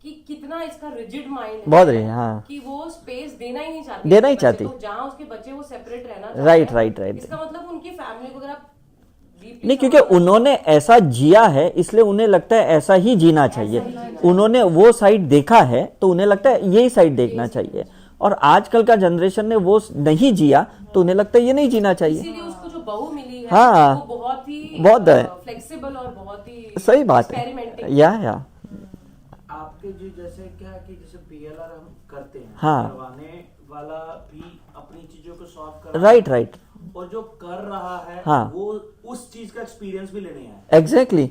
Speaker 4: कि कितना इसका रिजिड माइंड है,
Speaker 1: बहुत रही, हाँ।
Speaker 4: कि वो स्पेस देना ही नहीं चाहती,
Speaker 1: देना ही
Speaker 4: बच्चे
Speaker 1: चाहती।
Speaker 4: को, जहाँ उसके बच्चे वो सेपरेट रहना चाहते
Speaker 1: Right,
Speaker 4: हैं।
Speaker 1: right, right.
Speaker 4: इसका मतलब उनकी फैमिली को अगर आप deeply
Speaker 1: नहीं, क्योंकि
Speaker 4: समझो-
Speaker 1: उन्होंने ऐसा जिया है इसलिए उन्हें लगता है ऐसा ही जीना चाहिए, उन्होंने वो साइड देखा है तो उन्हें लगता है यही साइड देखना चाहिए, और आजकल का जनरेशन ने वो नहीं जिया तो उन्हें लगता है ये नहीं जीना चाहिए।
Speaker 4: इसीलिए उसको जो बहू मिली है
Speaker 1: हाँ।
Speaker 4: वो बहुत ही
Speaker 1: बहुत है।
Speaker 4: फ्लेक्सिबल और बहुत ही
Speaker 1: सही बात है,
Speaker 4: experimenting।
Speaker 1: या
Speaker 3: आपके जी जैसे क्या है कि जैसे पीएलआर हम करते हैं,
Speaker 1: हाँ।
Speaker 3: करवाने वाला भी अपनी चीजों को सॉल्व कर
Speaker 1: राइट राइट,
Speaker 3: और जो कर रहा है
Speaker 1: हाँ।
Speaker 3: वो उस चीज का एक्सपीरियंस भी लेने आया।
Speaker 1: एग्जैक्टली।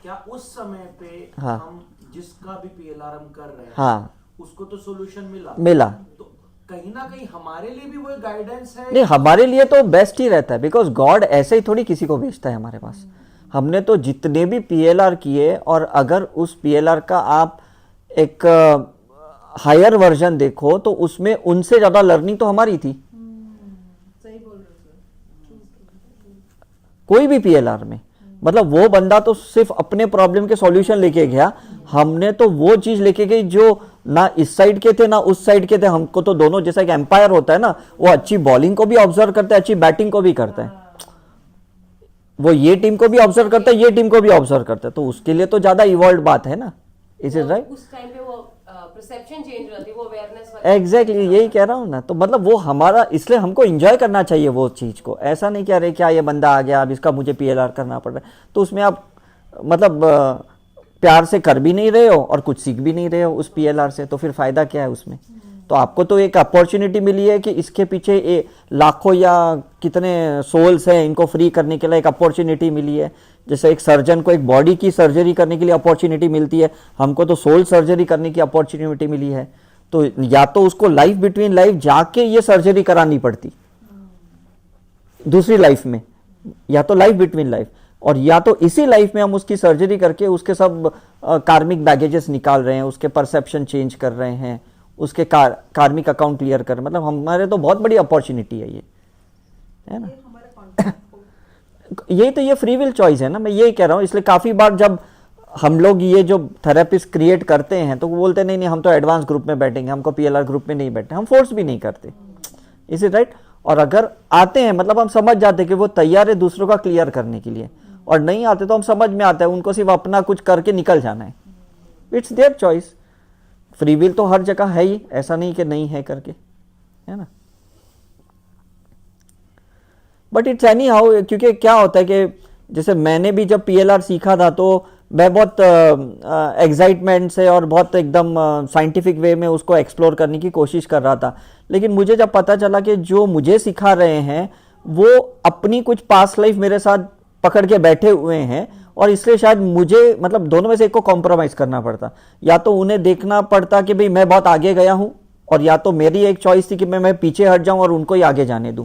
Speaker 3: क्या उस समय पे
Speaker 1: हाँ।
Speaker 3: हम जिसका भी पीएलआर हम कर रहे हैं,
Speaker 1: हाँ।
Speaker 3: उसको तो सोल्यूशन मिला,
Speaker 1: तो
Speaker 3: कहीं ना कहीं हमारे लिए भी वो गाइडेंस है।
Speaker 1: नहीं, हमारे लिए तो बेस्ट ही रहता है, बिकॉज गॉड ऐसे ही थोड़ी किसी को भेजता है हमारे पास। हमने तो जितने भी पीएलआर किए, और अगर उस पीएलआर का आप एक हायर वर्जन देखो तो उसमें उनसे ज्यादा लर्निंग तो हमारी थी।
Speaker 2: सही बोल रहे हो।
Speaker 1: कोई भी पीएलआर में, मतलब वो बंदा तो सिर्फ अपने प्रॉब्लम के सॉल्यूशन लेके गया, हमने तो वो चीज लेके गई जो ना इस साइड के थे ना उस साइड के थे। हमको तो दोनों, जैसा एक एम्पायर होता है ना, वो अच्छी बॉलिंग को भी ऑब्जर्व करता है, अच्छी बैटिंग को भी करता है, वो ये टीम को भी ऑब्जर्व करता है, ये टीम को भी ऑब्जर्व करता है, तो उसके लिए तो ज्यादा इवॉल्व बात है ना। Is it right?
Speaker 4: उस टाइम पे वो परसेप्शन चेंज हो जाती है, वो अवेयरनेस
Speaker 1: एग्जैक्टली, यही कह रहा हूँ ना। तो मतलब वो हमारा, इसलिए हमको एंजॉय करना चाहिए वो चीज को। ऐसा नहीं कह रहे क्या ये बंदा आ गया अब इसका मुझे पीएलआर करना पड़ रहा है, तो उसमें आप मतलब प्यार से कर भी नहीं रहे हो और कुछ सीख भी नहीं रहे हो उस पीएलआर से, तो फिर फायदा क्या है उसमें। तो आपको तो एक अपॉर्चुनिटी मिली है कि इसके पीछे लाखों या कितने सोल्स हैं, इनको फ्री करने के लिए एक अपॉर्चुनिटी मिली है। जैसे एक सर्जन को एक बॉडी की सर्जरी करने के लिए अपॉर्चुनिटी मिलती है, हमको तो सोल सर्जरी करने की अपॉर्चुनिटी मिली है। तो या तो उसको लाइफ बिटवीन लाइफ जाके ये सर्जरी करानी पड़ती दूसरी लाइफ में, या तो लाइफ बिटवीन लाइफ, और या तो इसी लाइफ में हम उसकी सर्जरी करके उसके सब कार्मिक बैगेजेस निकाल रहे हैं, उसके परसेप्शन चेंज कर रहे हैं, उसके कार्मिक अकाउंट क्लियर कर, मतलब हमारे तो बहुत बड़ी अपॉर्चुनिटी है ये, है ना। यही तो, ये फ्री विल चॉइस है ना, मैं यही कह रहा हूँ। इसलिए काफी बार जब हम लोग ये जो थेरेपिस्ट क्रिएट करते हैं तो वो बोलते हैं नहीं नहीं हम तो एडवांस ग्रुप में बैठेंगे, हमको पीएलआर ग्रुप में नहीं बैठे, हम फोर्स भी नहीं करते। Is it right? और अगर आते हैं मतलब हम समझ जाते हैं कि वो तैयार है दूसरों का क्लियर करने के लिए, और नहीं आते तो हम समझ में आता है उनको सिर्फ अपना कुछ करके निकल जाना है। It's their choice. Free will तो हर जगह है ही, ऐसा नहीं कि नहीं है करके, है ना। बट इट्स एनी हाउ, क्योंकि क्या होता है कि जैसे मैंने भी जब पीएलआर सीखा था तो मैं बहुत एक्साइटमेंट से और बहुत एकदम साइंटिफिक वे में उसको एक्सप्लोर करने की कोशिश कर रहा था। लेकिन मुझे जब पता चला कि जो मुझे सिखा रहे हैं वो अपनी कुछ पास्ट लाइफ मेरे साथ पकड़ के बैठे हुए हैं, और इसलिए शायद मुझे मतलब दोनों में से एक को कॉम्प्रोमाइज करना पड़ता। या तो उन्हें देखना पड़ता कि भाई मैं बहुत आगे गया हूं, और या तो मेरी एक चॉइस थी कि मैं पीछे हट जाऊं और उनको ही आगे जाने दूं।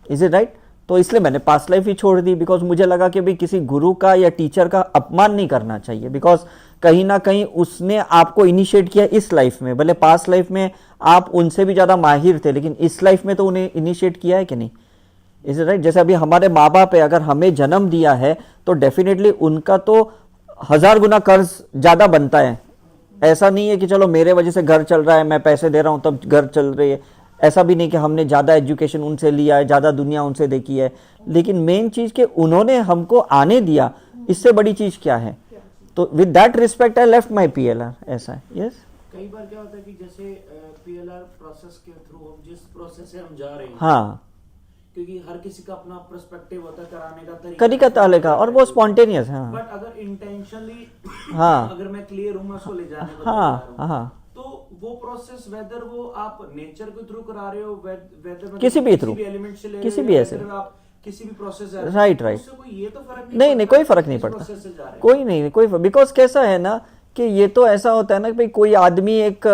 Speaker 1: Is it right? तो इसलिए मैंने पास्ट लाइफ ही छोड़ दी, बिकॉज मुझे लगा कि भाई किसी गुरु का या टीचर का अपमान नहीं करना चाहिए, बिकॉज कहीं ना कहीं उसने आपको इनिशिएट किया इस लाइफ में। भले पास्ट लाइफ में आप उनसे भी ज्यादा माहिर थे, लेकिन इस लाइफ में तो उन्हें इनिशिएट किया है कि नहीं। Is it right? जैसे अभी हमारे माँ बाप है, अगर हमें जन्म दिया है तो डेफिनेटली उनका तो 1000 गुना कर्ज ज्यादा बनता है। ऐसा नहीं है कि चलो मेरे वजह से घर चल रहा है, मैं पैसे दे रहा हूं तब घर चल रही है, ऐसा भी नहीं कि हमने ज्यादा एजुकेशन उनसे लिया है, ज्यादा दुनिया उनसे देखी है। लेकिन मेन चीज कि उन्होंने हमको आने दिया, इससे बड़ी चीज क्या है। तो with that respect I left my PLR. ऐसा है। यस,
Speaker 3: कई बार क्या होता है कि जैसे पीएलआर प्रोसेस के थ्रू हम जिस प्रोसेस से हम जा रहे हैं,
Speaker 1: हाँ,
Speaker 3: क्योंकि हर किसी का अपना पर्सपेक्टिव होता है कराने का
Speaker 1: तरीका ताले का, और वो स्पॉन्टेनियस है। हाँ,
Speaker 3: बट अगर इंटेंशनली
Speaker 1: हाँ,
Speaker 3: अगर मैं क्लियर हूं, मैं उसको ले जाने को
Speaker 1: हाँ,
Speaker 3: तैयार हूं,
Speaker 1: हाँ,
Speaker 3: तो वो प्रोसेस वेदर वो आप नेचर के थ्रू करा रहे हो, वेदर
Speaker 1: किसी भी थ्रू,
Speaker 3: एलिमेंट से ले रहे
Speaker 1: किसी
Speaker 3: हो,
Speaker 1: भी
Speaker 3: या
Speaker 1: ऐसे,
Speaker 3: whether आप किसी भी प्रोसेस जा रहे हो,
Speaker 1: राइट राइट,
Speaker 3: उससे कोई ये तो फर्क
Speaker 1: नहीं नहीं कोई फर्क नहीं
Speaker 3: किस
Speaker 1: पड़ता,
Speaker 3: प्रोसेस से जा रहे हो।
Speaker 1: कोई नहीं कोई, बिकॉज कैसा है ना कि ये तो ऐसा होता है ना कि भाई कोई आदमी एक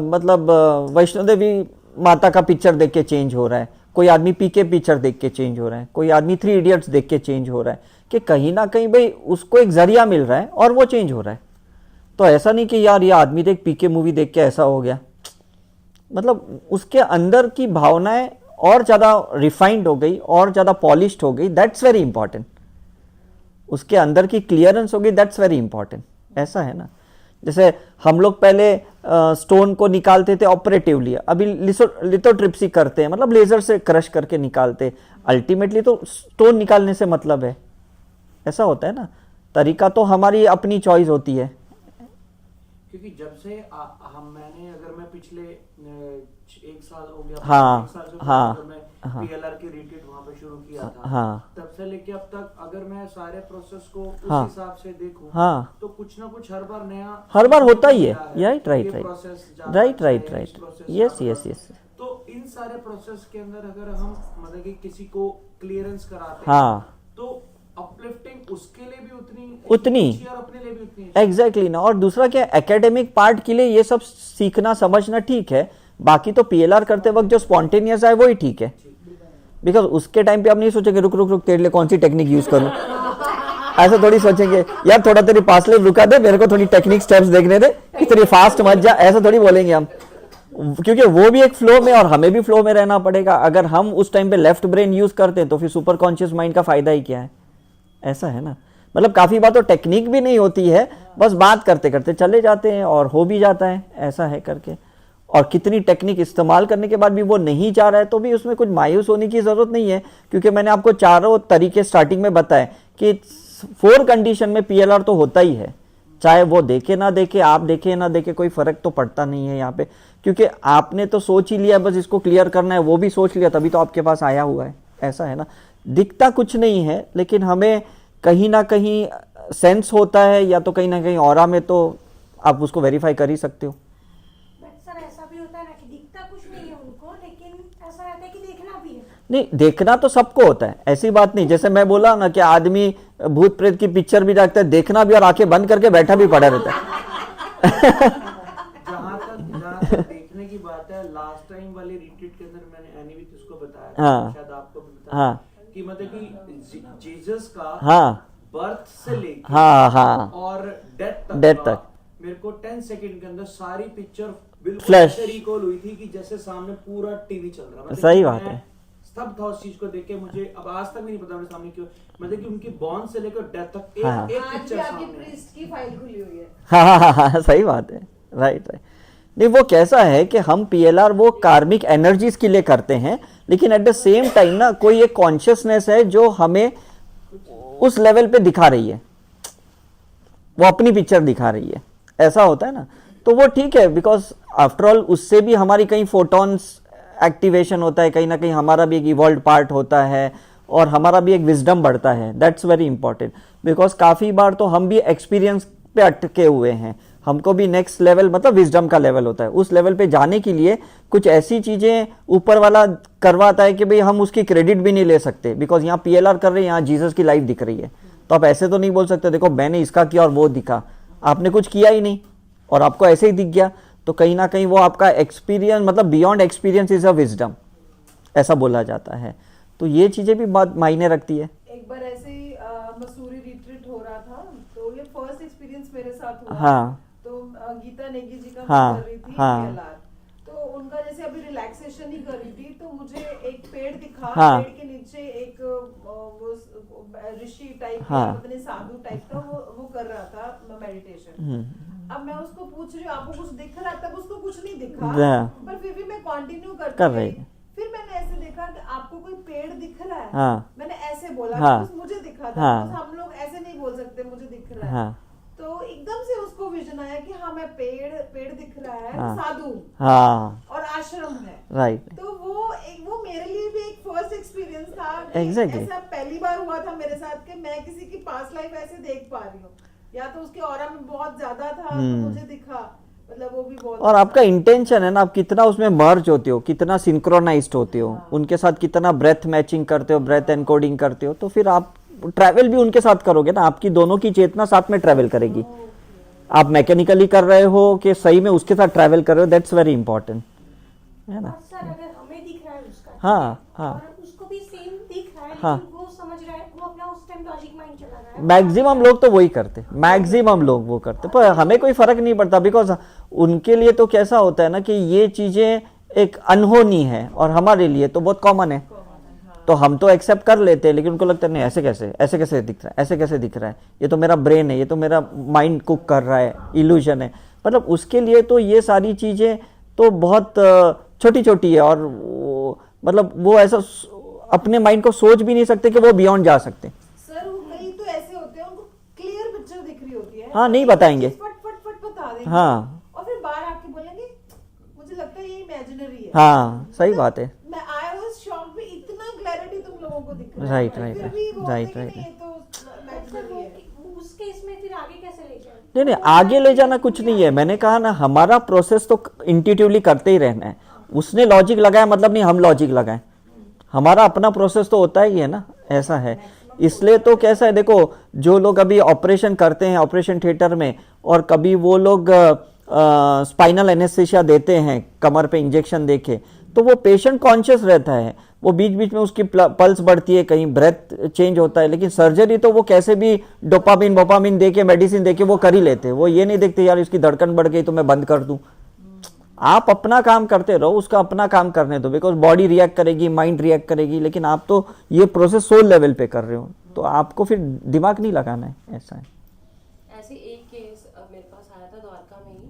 Speaker 1: मतलब वैष्णो देवी माता का पिक्चर देख के चेंज हो रहा है, कोई आदमी पीके पिक्चर देख के चेंज हो रहा है, कोई आदमी 3 इडियट्स देख के चेंज हो रहा है, कि कहीं ना कहीं भाई उसको एक जरिया मिल रहा है और वो चेंज हो रहा है। तो ऐसा नहीं कि यार ये आदमी देख पीके मूवी देख के ऐसा हो गया, मतलब उसके अंदर की भावनाएं और ज़्यादा रिफाइंड हो गई और ज़्यादा पॉलिश्ड हो गई, दैट्स वेरी इंपॉर्टेंट। उसके अंदर की क्लियरेंस हो गई, दैट्स वेरी इंपॉर्टेंट। ऐसा है ना, जैसे हम लोग पहले स्टोन को निकालते थे ऑपरेटिवली, अभी लिथोट्रिप्सी करते हैं, मतलब लेजर से क्रश करके निकालते। अल्टीमेटली तो स्टोन निकालने से मतलब है, ऐसा होता है ना। तरीका तो हमारी अपनी चॉइस होती है।
Speaker 3: क्योंकि जब से मैंने अगर मैं पिछले 1 साल हो गया,
Speaker 1: हाँ,
Speaker 3: 1 साल से
Speaker 1: हाँ,
Speaker 3: जब मैं
Speaker 1: हाँ।
Speaker 3: PLR की रिट्रीट वहां पे शुरू किया था,
Speaker 1: हाँ,
Speaker 3: तब से लेके अब तक अगर मैं सारे प्रोसेस को उस
Speaker 1: हाँ,
Speaker 3: हिसाब से देखूं,
Speaker 1: हाँ,
Speaker 3: तो कुछ ना कुछ हर बार नया
Speaker 1: हर बार होता ही है।
Speaker 3: मिला
Speaker 1: राइट राइट
Speaker 3: ये
Speaker 1: राइट
Speaker 3: process ज्यादा
Speaker 1: राइट
Speaker 3: अच्छा
Speaker 1: राइट
Speaker 3: है,
Speaker 1: राइट
Speaker 3: इस process
Speaker 1: यस
Speaker 3: ज्यादा
Speaker 1: यस यस।
Speaker 3: तो इन सारे प्रोसेस के अंदर अगर हम मतलब कि किसी को क्लियरेंस कराते
Speaker 1: हाँ।
Speaker 3: हैं, तो अपलिफ्टिंग उसके लिए भी उतनी और अपने लिए भी उतनी
Speaker 1: एग्जैक्टली ना। और दूसरा क्या, एकेडमिक पार्ट के लिए ये सब सीखना समझना ठीक है, बाकी तो PLR करते वक्त जो स्पॉन्टेनियस है वही ठीक है। बिकॉज उसके टाइम पे आप नहीं सोचेंगे रुक रुक रुक तेरे लिए कौन सी टेक्निक यूज करूं, ऐसा थोड़ी सोचेंगे यार थोड़ा तेरी पास ले रुका दे, मेरे को थोड़ी टेक्निक स्टेप्स देखने दे, इतनी फास्ट मत जा, ऐसा थोड़ी बोलेंगे हम। क्योंकि वो भी एक फ्लो में और हमें भी फ्लो में रहना पड़ेगा। अगर हम उस टाइम पे लेफ्ट ब्रेन यूज करते हैं तो फिर सुपर कॉन्शियस माइंड का फायदा ही क्या है। ऐसा है ना, मतलब काफी बार तो टेक्निक भी नहीं होती है, बस बात करते करते चले जाते हैं और हो भी जाता है, ऐसा है करके। और कितनी टेक्निक इस्तेमाल करने के बाद भी वो नहीं जा रहा है तो भी उसमें कुछ मायूस होने की जरूरत नहीं है, क्योंकि मैंने आपको चारों तरीके स्टार्टिंग में बताए कि 4 कंडीशन में PLR तो होता ही है। चाहे वो देखे ना देखे, आप देखे ना देखे, कोई फर्क तो पड़ता नहीं है यहाँ पे, क्योंकि आपने तो सोच ही लिया बस इसको क्लियर करना है, वो भी सोच लिया तभी तो आपके पास आया हुआ है। ऐसा है ना, दिखता कुछ नहीं है लेकिन हमें कहीं ना कहीं सेंस होता है, या तो कहीं ना कहीं ऑरा में, तो आप उसको वेरीफाई कर ही सकते हो।
Speaker 5: बट सर ऐसा भी होता है ना कि दिखता कुछ नहीं है उनको, लेकिन ऐसा रहता है कि देखना भी है।
Speaker 1: नहीं, देखना तो सबको होता है, ऐसी बात नहीं। जैसे मैं बोला ना कि आदमी भूत प्रेत की पिक्चर भी देखता है, देखना भी और आंखें बंद करके बैठा भी पड़ा रहता है।
Speaker 3: जहाँ तक देखने की बात है, लास्ट टाइम वाली रिट्रीट के अंदर मैंने एनी भी तुझको बताया था,
Speaker 1: हाँ,
Speaker 3: शायद आपको भी बताया,
Speaker 1: हाँ,
Speaker 3: कि मतलब कि जीसस का
Speaker 1: हाँ,
Speaker 3: बर्थ से लेके
Speaker 1: हाँ, हाँ,
Speaker 3: और डेथ
Speaker 1: डेथ तक
Speaker 3: मेरे को 10 सेकंड के अंदर सारी पिक्चर बिल्कुल
Speaker 1: Flash।
Speaker 3: ऐसे रिकॉल हुई थी कि जैसे सामने पूरा टीवी चल रहा। मतलब
Speaker 1: सही
Speaker 3: कि
Speaker 1: बात
Speaker 3: मैं
Speaker 1: है।
Speaker 3: स्तब्ध था उस चीज को देख के। मुझे अब आज तक भी नहीं पता मेरे सामने क्यों, मतलब कि उनकी बॉर्न से लेकर डेथ तक एक
Speaker 1: हाँ।
Speaker 3: एक
Speaker 2: आज भी
Speaker 3: पिक्चर
Speaker 2: आपकी
Speaker 3: सामने है।
Speaker 2: प्रीस्ट की फाइल खुली हुई है।
Speaker 1: हाँ, सही बात है। Right right. नहीं, वो कैसा है कि हम PLR वो कार्मिक एनर्जीज के लिए करते हैं, लेकिन एट द सेम टाइम ना कोई एक कॉन्शियसनेस है जो हमें उस लेवल पे दिखा रही है, वो अपनी पिक्चर दिखा रही है। ऐसा होता है ना, तो वो ठीक है, बिकॉज आफ्टर ऑल उससे भी हमारी कहीं फोटॉन्स एक्टिवेशन होता है, कहीं ना कहीं हमारा भी एक इवॉल्व पार्ट होता है और हमारा भी एक विजडम बढ़ता है। दैट्स वेरी इंपॉर्टेंट, बिकॉज काफ़ी बार तो हम भी एक्सपीरियंस पे अटके हुए हैं, हमको भी नेक्स्ट लेवल मतलब विजडम का लेवल होता है। उस लेवल पे जाने के लिए कुछ ऐसी चीज़ें ऊपर वाला करवाता है कि भाई हम उसकी क्रेडिट भी नहीं ले सकते, बिकॉज यहाँ PLR कर रहे हैं, यहाँ जीसस की लाइफ दिख रही है, तो आप ऐसे तो नहीं बोल सकते देखो मैंने इसका किया और वो दिखा। आपने कुछ किया ही नहीं और आपको ऐसे ही दिख गया, तो कहीं ना कहीं वो आपका एक्सपीरियंस मतलब beyond experience is a wisdom, ऐसा बोला जाता है। तो ये चीज़ें भी बहुत मायने रखती है।
Speaker 2: एक बार ऐसे ही मसूरी रिट्रीट हो रहा था, तो ये फर्स्ट एक्सपीरियंस मेरे साथ हुआ।
Speaker 1: हाँ,
Speaker 2: तो गीता नेगी जी का
Speaker 1: हाँ,
Speaker 2: कर रही थी
Speaker 1: हाँ।
Speaker 2: PLR, तो उनका जैसे अभी रिलैक्सेशन ही कर रही थी, तो मुझे एक पेड़ दिखा,
Speaker 1: हाँ।
Speaker 2: पेड़ के नीचे एक वो ऋषि टाइप
Speaker 1: हाँ।
Speaker 2: का, अपने साधु टाइप का वो कर रहा था मेडिटेशन। अब मैं उसको पूछ रही हूँ आपको कुछ दिख रहा है, तब उसको कुछ नहीं दिखा,
Speaker 1: हाँ।
Speaker 2: पर फिर भी मैं कंटिन्यू
Speaker 1: कर
Speaker 2: कर
Speaker 1: रही
Speaker 2: रही।
Speaker 1: थी।
Speaker 2: फिर मैंने ऐसे देखा कि आपको कोई पेड़ दिख रहा है,
Speaker 1: हाँ।
Speaker 2: मैंने ऐसे बोला,
Speaker 1: हाँ।
Speaker 2: because मुझे दिखा था,
Speaker 1: हाँ।
Speaker 2: because हम लोग ऐसे नहीं बोल सकते मुझे दिख रहा है।
Speaker 1: हाँ,
Speaker 2: तो एकदम से उसको विजन आया कि हाँ मैं पेड़ दिख रहा है,
Speaker 1: हाँ।
Speaker 2: साधु
Speaker 1: हाँ,
Speaker 2: और आश्रम है।
Speaker 1: राइट।
Speaker 2: तो वो मेरे लिए भी एक फर्स्ट एक्सपीरियंस था कि
Speaker 1: Exactly.
Speaker 2: ऐसा पहली बार हुआ था मेरे साथ कि मैं किसी की पास्ट लाइफ ऐसे देख पा रही हूँ, या तो उसके ऑरा में बहुत ज्यादा था तो मुझे दिखा, मतलब वो भी बहुत।
Speaker 1: और आपका इंटेंशन है ना, आप कितना उसमें मर्ज होते हो, कितना सिंक्रोनाइज्ड होते हो, उनके साथ कितना ब्रेथ मैचिंग करते हो, ब्रेथ एनकोडिंग करते हो, तो फिर आप ट्रैवल भी उनके साथ करोगे ना, आपकी दोनों की चेतना साथ में ट्रैवल करेगी। आप मैकेनिकली कर रहे हो कि सही में उसके साथ ट्रैवल कर रहे हो, दैट्स वेरी इंपॉर्टेंट, है ना।
Speaker 6: और सर अगर हमें दिख रहा है उसका,
Speaker 1: हाँ हाँ
Speaker 6: और उसको भी सेम दिख रहा है,
Speaker 1: हाँ।
Speaker 6: लेकिन वो समझ रहा है, वो अपना उस टाइम लॉजिक माइंड चला रहा है।
Speaker 1: मैक्सिमम लोग तो वही करते, मैक्सिमम लोग वो करते, पर हमें कोई फर्क नहीं पड़ता, बिकॉज उनके लिए तो कैसा होता है ना कि ये चीजें एक अनहोनी है और हमारे लिए तो बहुत कॉमन है, तो हम तो एक्सेप्ट कर लेते हैं, लेकिन उनको लगता है नहीं ऐसे कैसे दिख रहा है, ऐसे कैसे दिख रहा है, ये तो मेरा ब्रेन है, ये तो मेरा माइंड कुक कर रहा है, इल्यूजन है। मतलब उसके लिए तो ये सारी चीजें तो बहुत छोटी छोटी है, और मतलब वो ऐसा अपने माइंड को सोच भी नहीं सकते कि वो बियॉन्ड जा सकते।
Speaker 2: सर वो कई तो ऐसे होते हैं, उनको क्लियर पिक्चर दिख रही होती है,
Speaker 1: हाँ, नहीं बताएंगे।
Speaker 2: फट फट फट बता देंगे,
Speaker 1: हाँ
Speaker 2: और फिर बाहर आके बोलेंगे मुझे लगता है ये इमेजिनरी है।
Speaker 1: हाँ, सही बात है।
Speaker 2: मैं आई वाज शॉक्ड, इतना क्लैरिटी तुम लोगों को दिख रहा है,
Speaker 1: राइट
Speaker 2: फिर
Speaker 1: राइट
Speaker 2: भी वो
Speaker 1: राइट
Speaker 2: बोलते हैं
Speaker 1: राइट
Speaker 2: कि नहीं, ये तो
Speaker 6: सर
Speaker 2: imaginary है।
Speaker 6: वो उस केस में फिर आगे कैसे ले जाए?
Speaker 1: नहीं नहीं, आगे ले जाना कुछ नहीं है, मैंने कहा ना हमारा प्रोसेस तो इंट्यूटिवली करते ही रहना है। उसने लॉजिक लगाया मतलब नहीं हम लॉजिक लगाएं, हमारा अपना प्रोसेस तो होता ही है ना, ऐसा है। इसलिए तो कैसा है, देखो जो लोग अभी ऑपरेशन करते हैं ऑपरेशन थिएटर में, और कभी वो लोग स्पाइनल एनेस्थीसिया देते हैं कमर पे इंजेक्शन देके, तो वो पेशेंट कॉन्शियस रहता है, वो बीच बीच में उसकी पल्स बढ़ती है, कहीं ब्रेथ चेंज होता है, लेकिन सर्जरी तो वो कैसे भी डोपामिन दे के मेडिसिन दे के वो कर ही लेते हैं, वो ये नहीं देखते यार इसकी धड़कन बढ़ गई तो मैं बंद कर दूं। आप अपना काम करते रहो, उसका अपना काम करने दो, बिकॉज बॉडी रिएक्ट करेगी, माइंड रिएक्ट करेगी, लेकिन आप तो ये प्रोसेस सोल लेवल पे कर रहे हो, तो आपको फिर दिमाग नहीं लगाना है, ऐसा है।
Speaker 4: ऐसे एक केस मेरे पास आया था द्वारका में ही,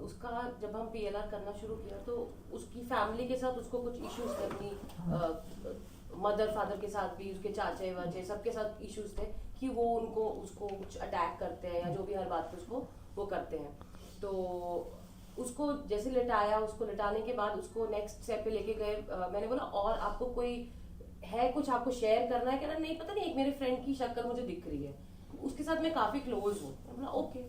Speaker 4: उसका जब हम पीएलआर करना शुरू किया तो उसकी फैमिली के साथ उसको कुछ इश्यूज थे, अपनी मदर फादर के साथ भी, उसके चाचे वाचे सबके साथ इश्यूज थे कि वो उसको कुछ अटैक करते हैं या जो भी हर बात पे उसको वो करते हैं। तो उसको जैसे लिटाया, उसको लिटाने के बाद उसको नेक्स्ट स्टेप पे लेके गए। मैंने बोला और आपको कोई है कुछ आपको शेयर करना है? कहना नहीं पता नहीं, एक मेरे फ्रेंड की शक्ल मुझे दिख रही है, उसके साथ मैं काफी क्लोज हूँ। बोला ओके।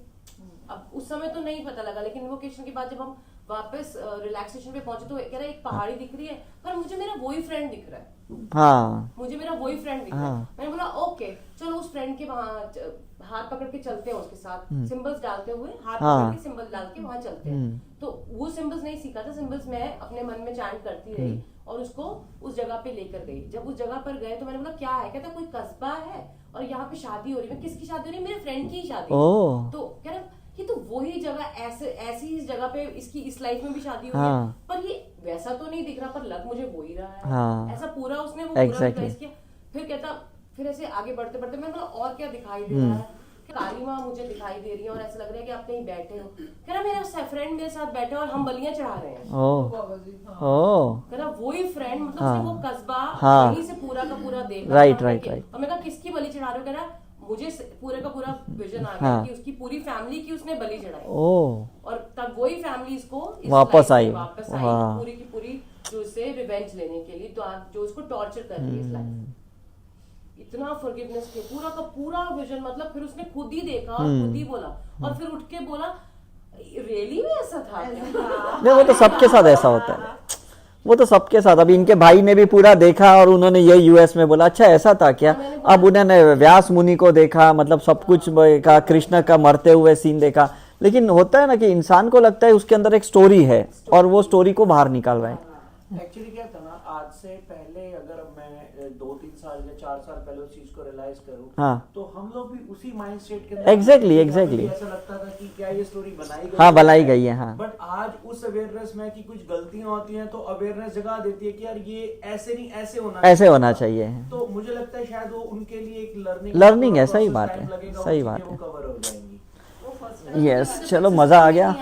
Speaker 4: अब उस समय तो नहीं पता लगा, लेकिन इन्वोकेशन के बाद जब हम वापस रिलैक्सेशन पे पहुंचे तो कह रहा है एक पहाड़ी दिख रही है, पर मुझे मेरा वही फ्रेंड दिख रहा है।
Speaker 1: हाँ
Speaker 4: मुझे मेरा वही फ्रेंड दिख रहा है।
Speaker 1: हाँ।
Speaker 4: मैंने बोला ओके चलो उस फ्रेंड के वहाँ हाथ पकड़ के चलते हैं, उसके साथ सिंबल्स डालते हुए हाथ पकड़ के सिंबल डाल के वहाँ चलते हैं। तो वो सिंबल्स नहीं सीखा था, सिंबल्स मैं अपने मन में चैंट करती रही और उसको उस जगह पे लेकर गई। जब उस जगह पर गए तो मैंने बोला क्या है? कहता कोई कस्बा है और यहाँ पे शादी हो रही है। मैं किसकी शादी हो रही है? मेरे फ्रेंड की ही शादी। तो कह रहा ये तो वही जगह, ऐसी इस जगह पे इसकी इस लाइफ में भी शादी हुई है, पर ये वैसा तो नहीं दिख रहा, पर लग मुझे वही रहा है। ऐसा पूरा उसने वो पूरा रिवाइज किया। फिर कहता, फिर ऐसे आगे बढ़ते बढ़ते मैंने बोला और क्या दिखाई दे रहा है? काली माँ मुझे दिखाई दे रही है और ऐसा लग रहा है कि आप कहीं बैठे हो। कह रहा मेरा फ्रेंड मेरे साथ बैठे और हम बलियां चढ़ा रहे हैं। कह रहा वही फ्रेंड, मतलब उसने वो कस्बा वहीं से पूरा का पूरा देखा।
Speaker 1: राइट।
Speaker 4: और मैं कहा किसकी बलि चढ़ा रहे हो? कह रहा मुझे पूरे का पूरा विजन आ गया कि उसकी पूरी फैमिली की उसने बलि चढ़ाई। और तब वही फैमिली इसको
Speaker 1: वापस आई
Speaker 4: पूरी की पूरी जो उससे रिवेंज लेने के लिए, तो जो उसको टॉर्चर कर रही है इस लाइफ। इतना फॉरगिवनेस के पूरा का पूरा विजन, मतलब फिर उसने खुद ही देखा और खुद ही बोला, और फिर उठ के बोला रियली में ऐसा था क्या?
Speaker 1: नहीं, वो तो सबके साथ ऐसा होता है, वो तो सबके साथ। अभी इनके भाई ने भी पूरा देखा और उन्होंने ये यूएस में बोला अच्छा ऐसा था क्या। अब उन्होंने व्यास मुनि को देखा, मतलब सब कुछ देखा, कृष्ण का मरते हुए सीन देखा। लेकिन होता है ना कि इंसान को लगता है उसके अंदर एक स्टोरी है और वो स्टोरी को बाहर निकाल रहा है।
Speaker 3: एक्चुअली क्या था ना, आज से पहले अगर मैं 2-3 साल या 4 साल पहले उस चीज को रियलाइज करूं, तो हम लोग भी उसी माइंड सेट के अंदर
Speaker 1: एग्जैक्टली
Speaker 3: ऐसा लगता था कि क्या ये स्टोरी बनाई गई
Speaker 1: हाँ बनाई गई है। हाँ
Speaker 3: बट आज उस अवेयरनेस में कि कुछ गलतियां होती हैं तो अवेयरनेस जगा देती है कि यार ये ऐसे नहीं ऐसे होना
Speaker 1: चाहिए।
Speaker 3: तो मुझे लगता है शायद वो उनके लिए एक
Speaker 1: लर्निंग है। सही बात है, सही बात है।
Speaker 3: कवर हो जाएंगी।
Speaker 1: यस, चलो मजा आ गया।